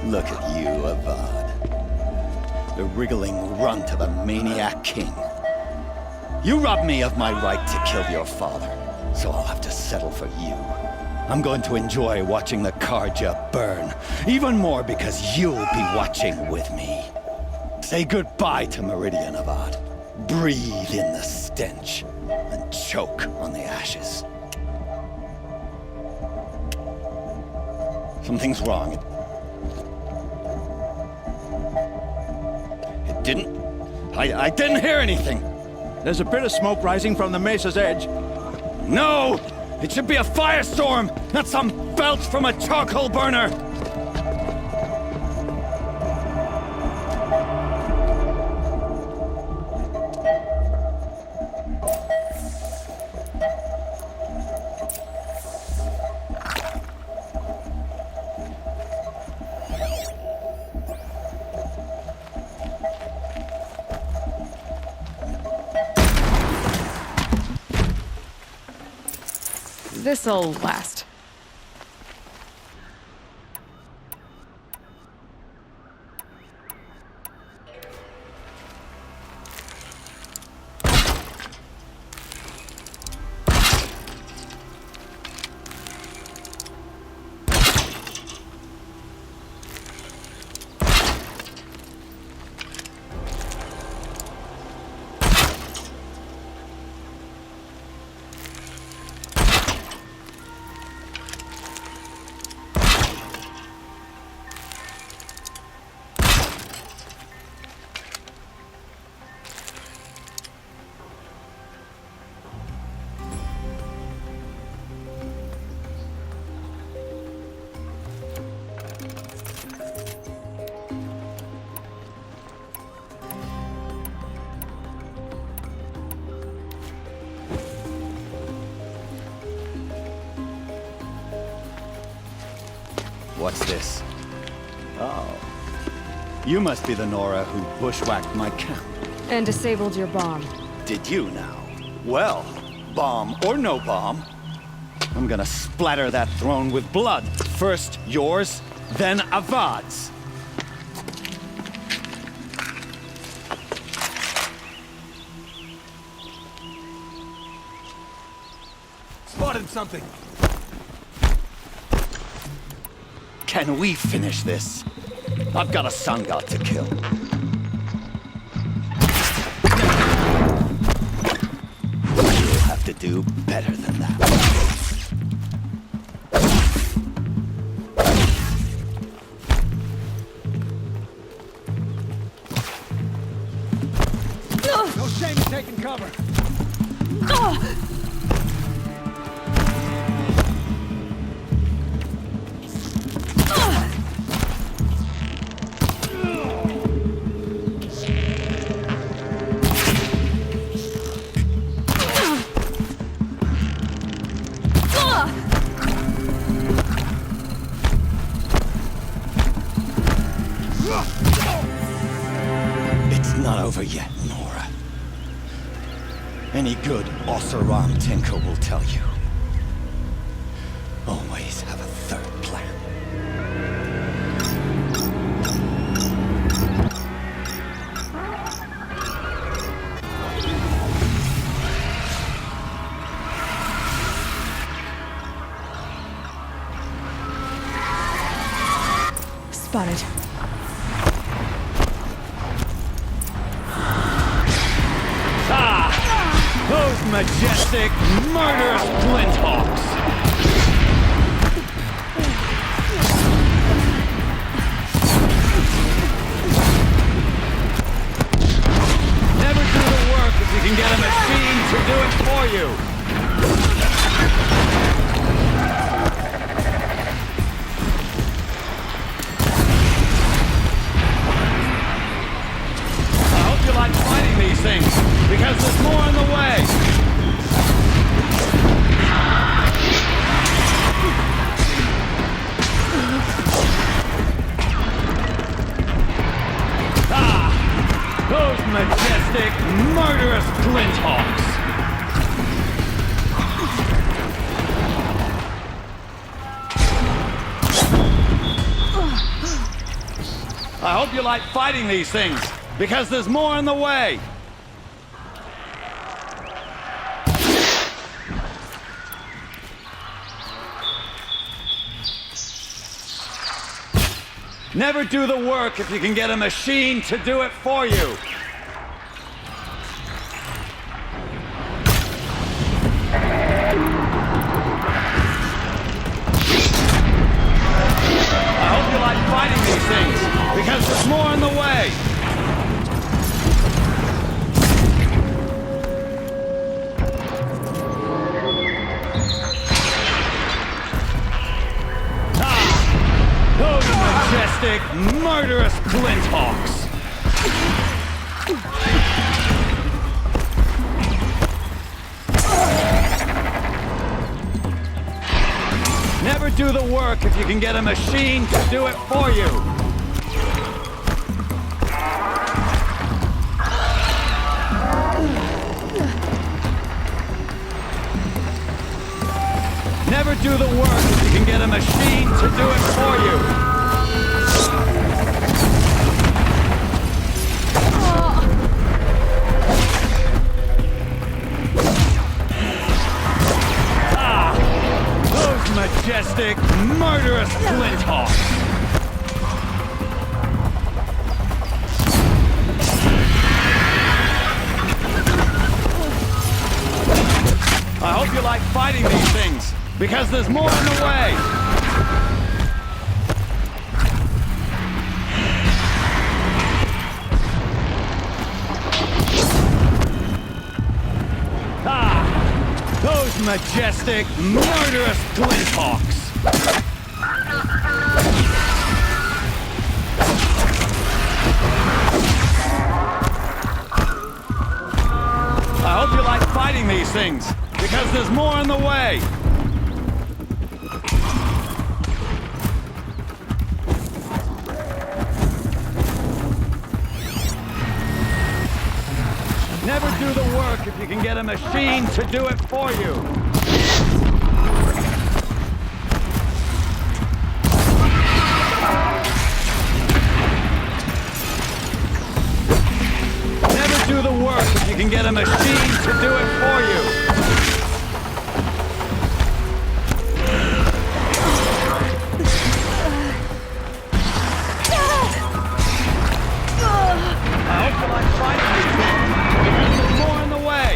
Speaker 10: Look at you, Avad. The wriggling runt of a maniac king. You robbed me of my right to kill your father, so I'll have to settle for you. I'm going to enjoy watching the Karja burn, even more because you'll be watching with me. Say goodbye to Meridian, Avad. Breathe in the stench, and choke on the ashes. Something's wrong. It didn't... I didn't hear anything.
Speaker 15: There's a bit of smoke rising from the mesa's edge.
Speaker 10: No! It should be a firestorm, not some belch from a charcoal burner!
Speaker 2: This'll last.
Speaker 10: What's this? Oh. You must be the Nora who bushwhacked my camp.
Speaker 2: And disabled your bomb.
Speaker 10: Did you now? Well, bomb or no bomb, I'm gonna splatter that throne with blood. First yours, then Avad's.
Speaker 5: Spotted something.
Speaker 10: Can we finish this? I've got a sun god to kill. You'll have to do better than that.
Speaker 15: cover.
Speaker 10: It's not over yet, Nora. Any good Oseram tinker will tell you. Always have a third plan.
Speaker 2: Spotted.
Speaker 15: Those majestic, murderous flinthawks! Never do the work if you can get a machine to do it for you! I hope you like fighting these things, because there's more in the way! Those majestic, murderous flinthawks! I hope you like fighting these things, because there's more in the way! Never do the work if you can get a machine to do it for you. I hope you like fighting these things, because there's more in the way. Those majestic, murderous flinthawks! Never do the work if you can get a machine to do it for you! Never do the work if you can get a machine to do it for you! Those majestic, murderous flinthawks! I hope you like fighting these things, because there's more in the way! Those majestic, murderous flinthawks! I hope you like fighting these things, because there's more in the way! Never do the work if you can get a machine to do it for you. Never do the work if you can get a machine to do it for you. I hope you like fighting these things, because there's more in the way.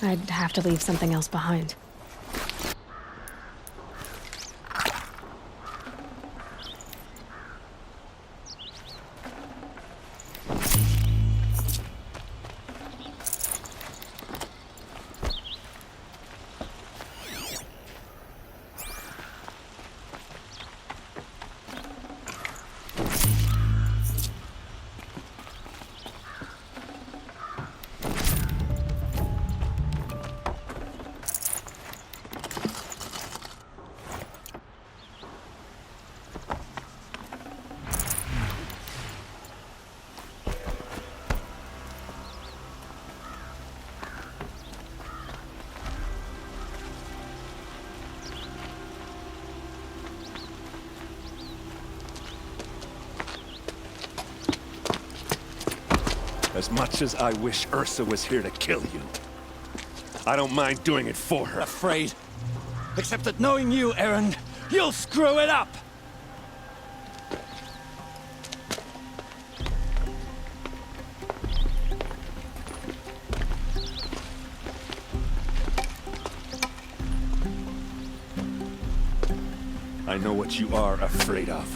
Speaker 2: I'd have to leave something else behind.
Speaker 3: As much as I wish Ursa was here to kill you, I don't mind doing it for her.
Speaker 10: Afraid? Except that knowing you, Erend, you'll screw it up!
Speaker 3: I know what you are afraid of.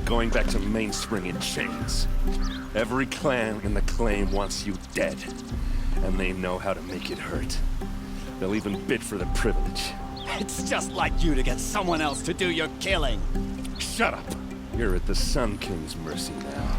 Speaker 3: Going back to Mainspring in chains. Every clan in the claim wants you dead. And they know how to make it hurt. They'll even bid for the privilege.
Speaker 10: It's just like you to get someone else to do your killing.
Speaker 3: Shut up! You're at the Sun King's mercy now.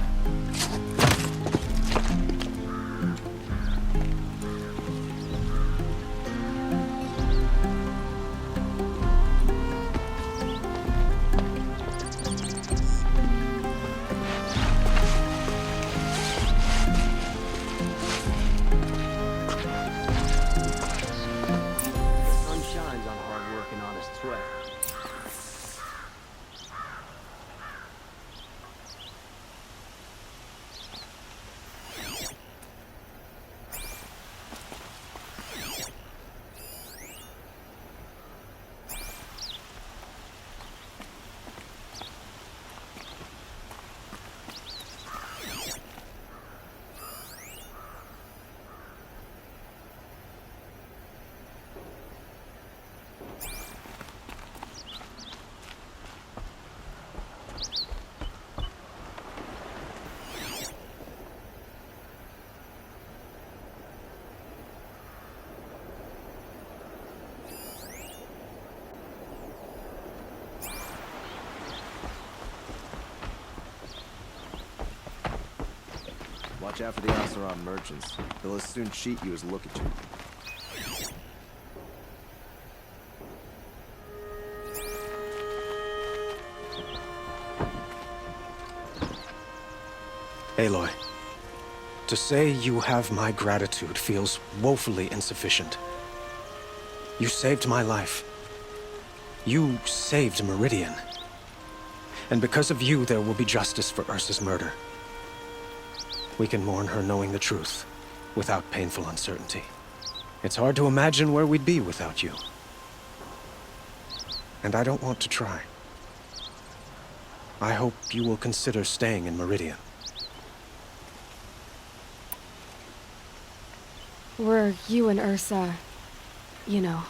Speaker 11: Watch out for the Oseram merchants. They'll as soon cheat you as look at you.
Speaker 6: Aloy, to say you have my gratitude feels woefully insufficient. You saved my life. You saved Meridian. And because of you, there will be justice for Ursa's murder. We can mourn her knowing the truth, without painful uncertainty. It's hard to imagine where we'd be without you. And I don't want to try. I hope you will consider staying in Meridian.
Speaker 2: Were you and Ursa, you know.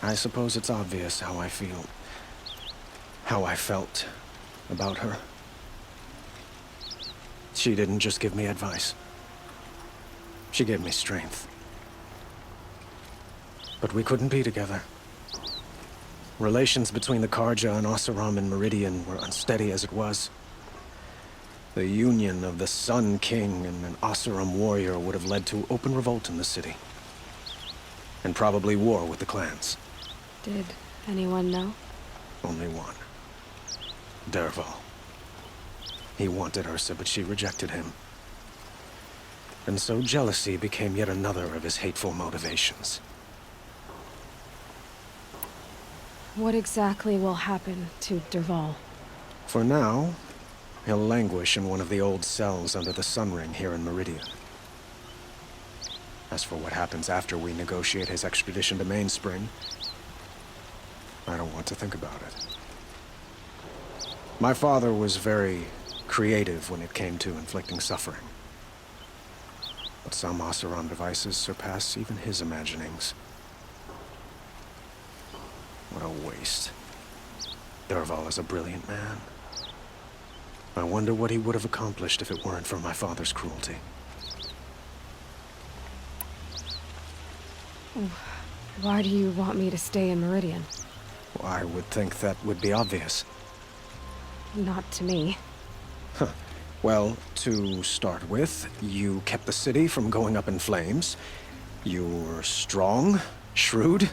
Speaker 6: I suppose it's obvious how I feel. How I felt about her. She didn't just give me advice. She gave me strength. But we couldn't be together. Relations between the Karja and Oseram and Meridian were unsteady as it was. The union of the Sun King and an Oseram warrior would have led to open revolt in the city. And probably war with the clans.
Speaker 2: Did anyone know?
Speaker 6: Only one. Dervahl. He wanted Ursa, but she rejected him. And so jealousy became yet another of his hateful motivations.
Speaker 2: What exactly will happen to Dervahl?
Speaker 6: For now, he'll languish in one of the old cells under the Sun Ring here in Meridian. As for what happens after we negotiate his extradition to Mainspring, I don't want to think about it. My father was very creative when it came to inflicting suffering. But some Oseram devices surpass even his imaginings. What a waste. Dervahl is a brilliant man. I wonder what he would have accomplished if it weren't for my father's cruelty.
Speaker 2: Why do you want me to stay in Meridian?
Speaker 6: Well, I would think that would be obvious.
Speaker 2: Not to me.
Speaker 6: Huh. Well, to start with, you kept the city from going up in flames. You were strong, shrewd,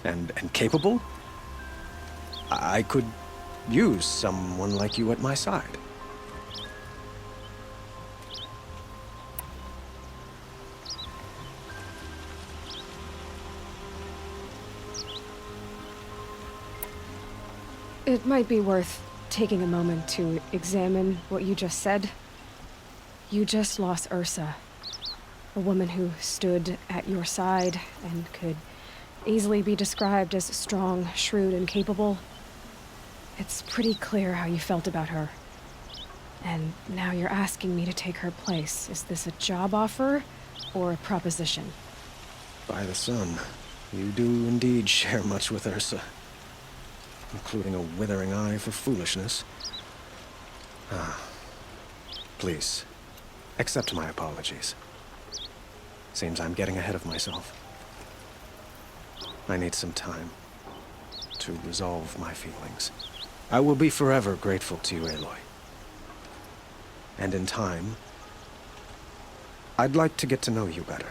Speaker 6: and capable. I could use someone like you at my side.
Speaker 2: It might be worth taking a moment to examine what you just said. You just lost Ursa, a woman who stood at your side and could easily be described as strong, shrewd, and capable. It's pretty clear how you felt about her. And now you're asking me to take her place. Is this a job offer or a proposition?
Speaker 6: By the sun, you do indeed share much with Ursa, including a withering eye for foolishness. Please, accept my apologies. Seems I'm getting ahead of myself. I need some time to resolve my feelings. I will be forever grateful to you, Aloy. And in time, I'd like to get to know you better.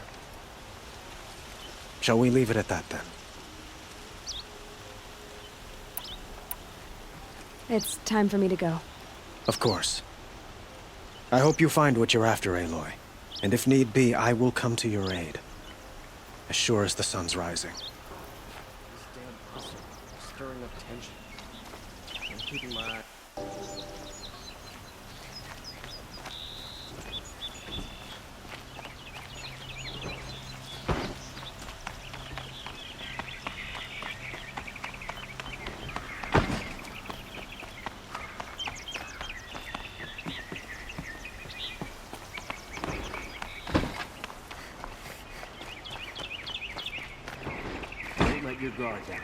Speaker 6: Shall we leave it at that, then?
Speaker 2: It's time for me to go.
Speaker 6: Of course. I hope you find what you're after, Aloy. And if need be, I will come to your aid. As sure as the sun's rising.
Speaker 11: This damn hustle, stirring up tension. I'm keeping my eye. Let your guard down.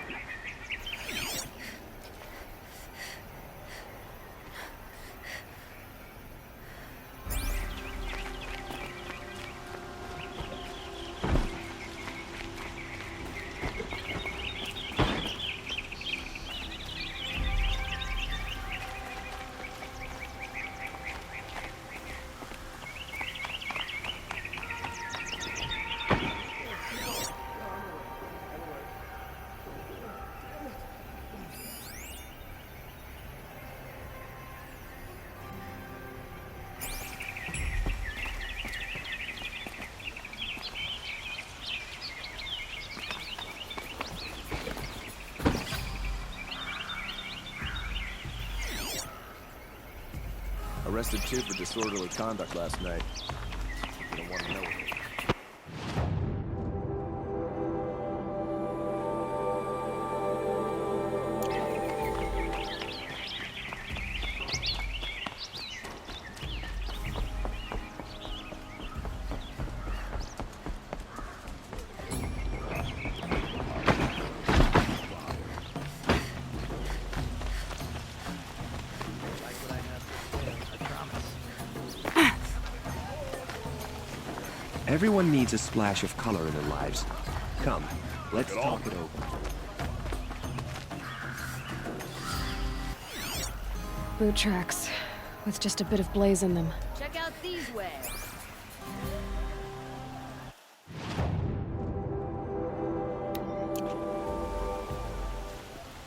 Speaker 16: Arrested 2 for disorderly conduct last night. You don't want to know it.
Speaker 11: Everyone needs a splash of color in their lives. Come, let's talk it over.
Speaker 2: Boot tracks, with just a bit of blaze in them.
Speaker 4: Check out these wares.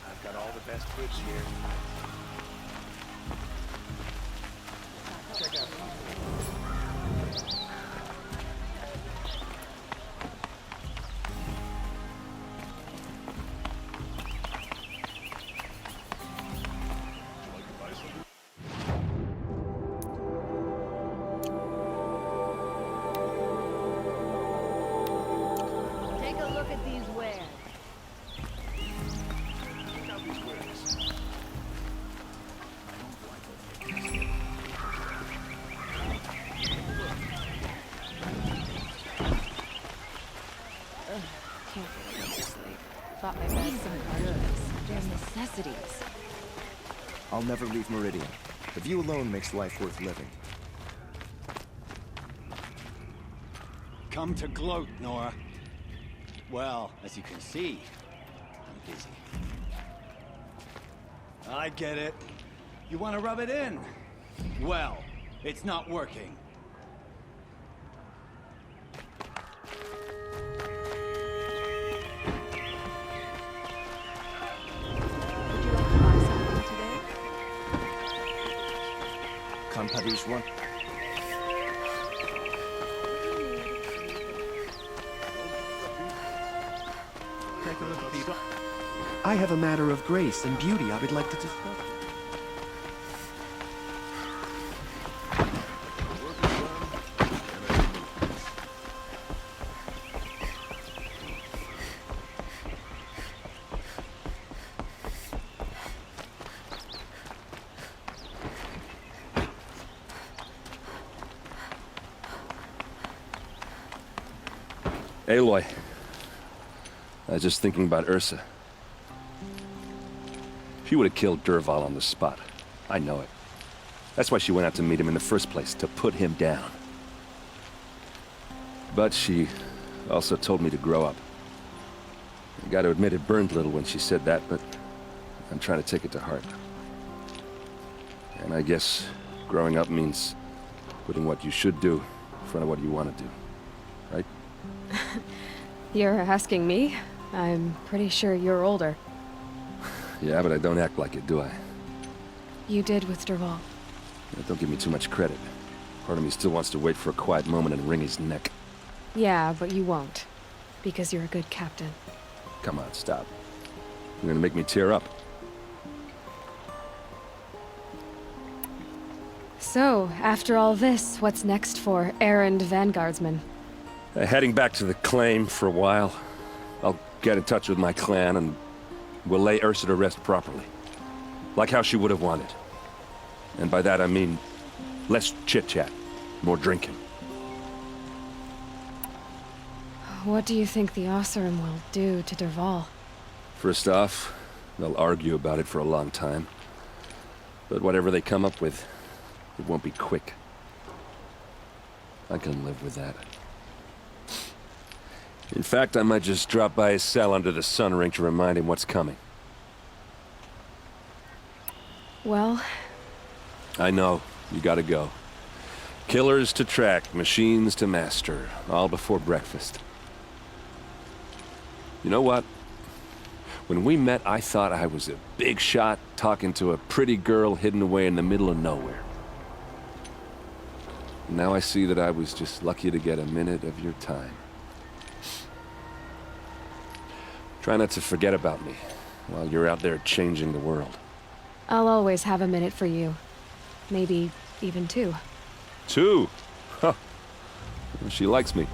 Speaker 1: I've got all the best boots here. Check out.
Speaker 4: Take a look at these wares.
Speaker 1: Check out these wares.
Speaker 4: thought maybe that's some goods. They're necessities.
Speaker 11: I'll never leave Meridian. The view alone makes life worth living.
Speaker 10: Come to gloat, Nora. Well, as you can see, I'm busy. I get it. You want to rub it in? Well, it's not working.
Speaker 11: Kann Paris one? I have a matter of grace and beauty I would like to discuss.
Speaker 3: Aloy, I was just thinking about Ursa. She would have killed Dervahl on the spot. I know it. That's why she went out to meet him in the first place, to put him down. But she also told me to grow up. I gotta admit it burned a little when she said that, but I'm trying to take it to heart. And I guess growing up means putting what you should do in front of what you want to do, right?
Speaker 2: You're asking me? I'm pretty sure you're older.
Speaker 3: Yeah, but I don't act like it, do I?
Speaker 2: You did with Dervahl.
Speaker 3: Yeah, don't give me too much credit. Part of me still wants to wait for a quiet moment and wring his neck.
Speaker 2: Yeah, but you won't. Because you're a good captain.
Speaker 3: Come on, stop. You're gonna make me tear up.
Speaker 2: So, after all this, what's next for Erend Vanguardsman?
Speaker 3: Heading back to the claim for a while. I'll get in touch with my clan and we'll lay Ursa to rest properly. Like how she would have wanted. And by that I mean less chit-chat, more drinking.
Speaker 2: What do you think the Oseram will do to Dervahl?
Speaker 3: First off, they'll argue about it for a long time. But whatever they come up with, it won't be quick. I can live with that. In fact, I might just drop by his cell under the sun ring to remind him what's coming.
Speaker 2: Well...
Speaker 3: I know. You gotta go. Killers to track, machines to master, all before breakfast. You know what? When we met, I thought I was a big shot talking to a pretty girl hidden away in the middle of nowhere. Now I see that I was just lucky to get a minute of your time. Try not to forget about me while you're out there changing the world.
Speaker 2: I'll always have a minute for you. Maybe even two.
Speaker 3: 2? Huh. She likes me.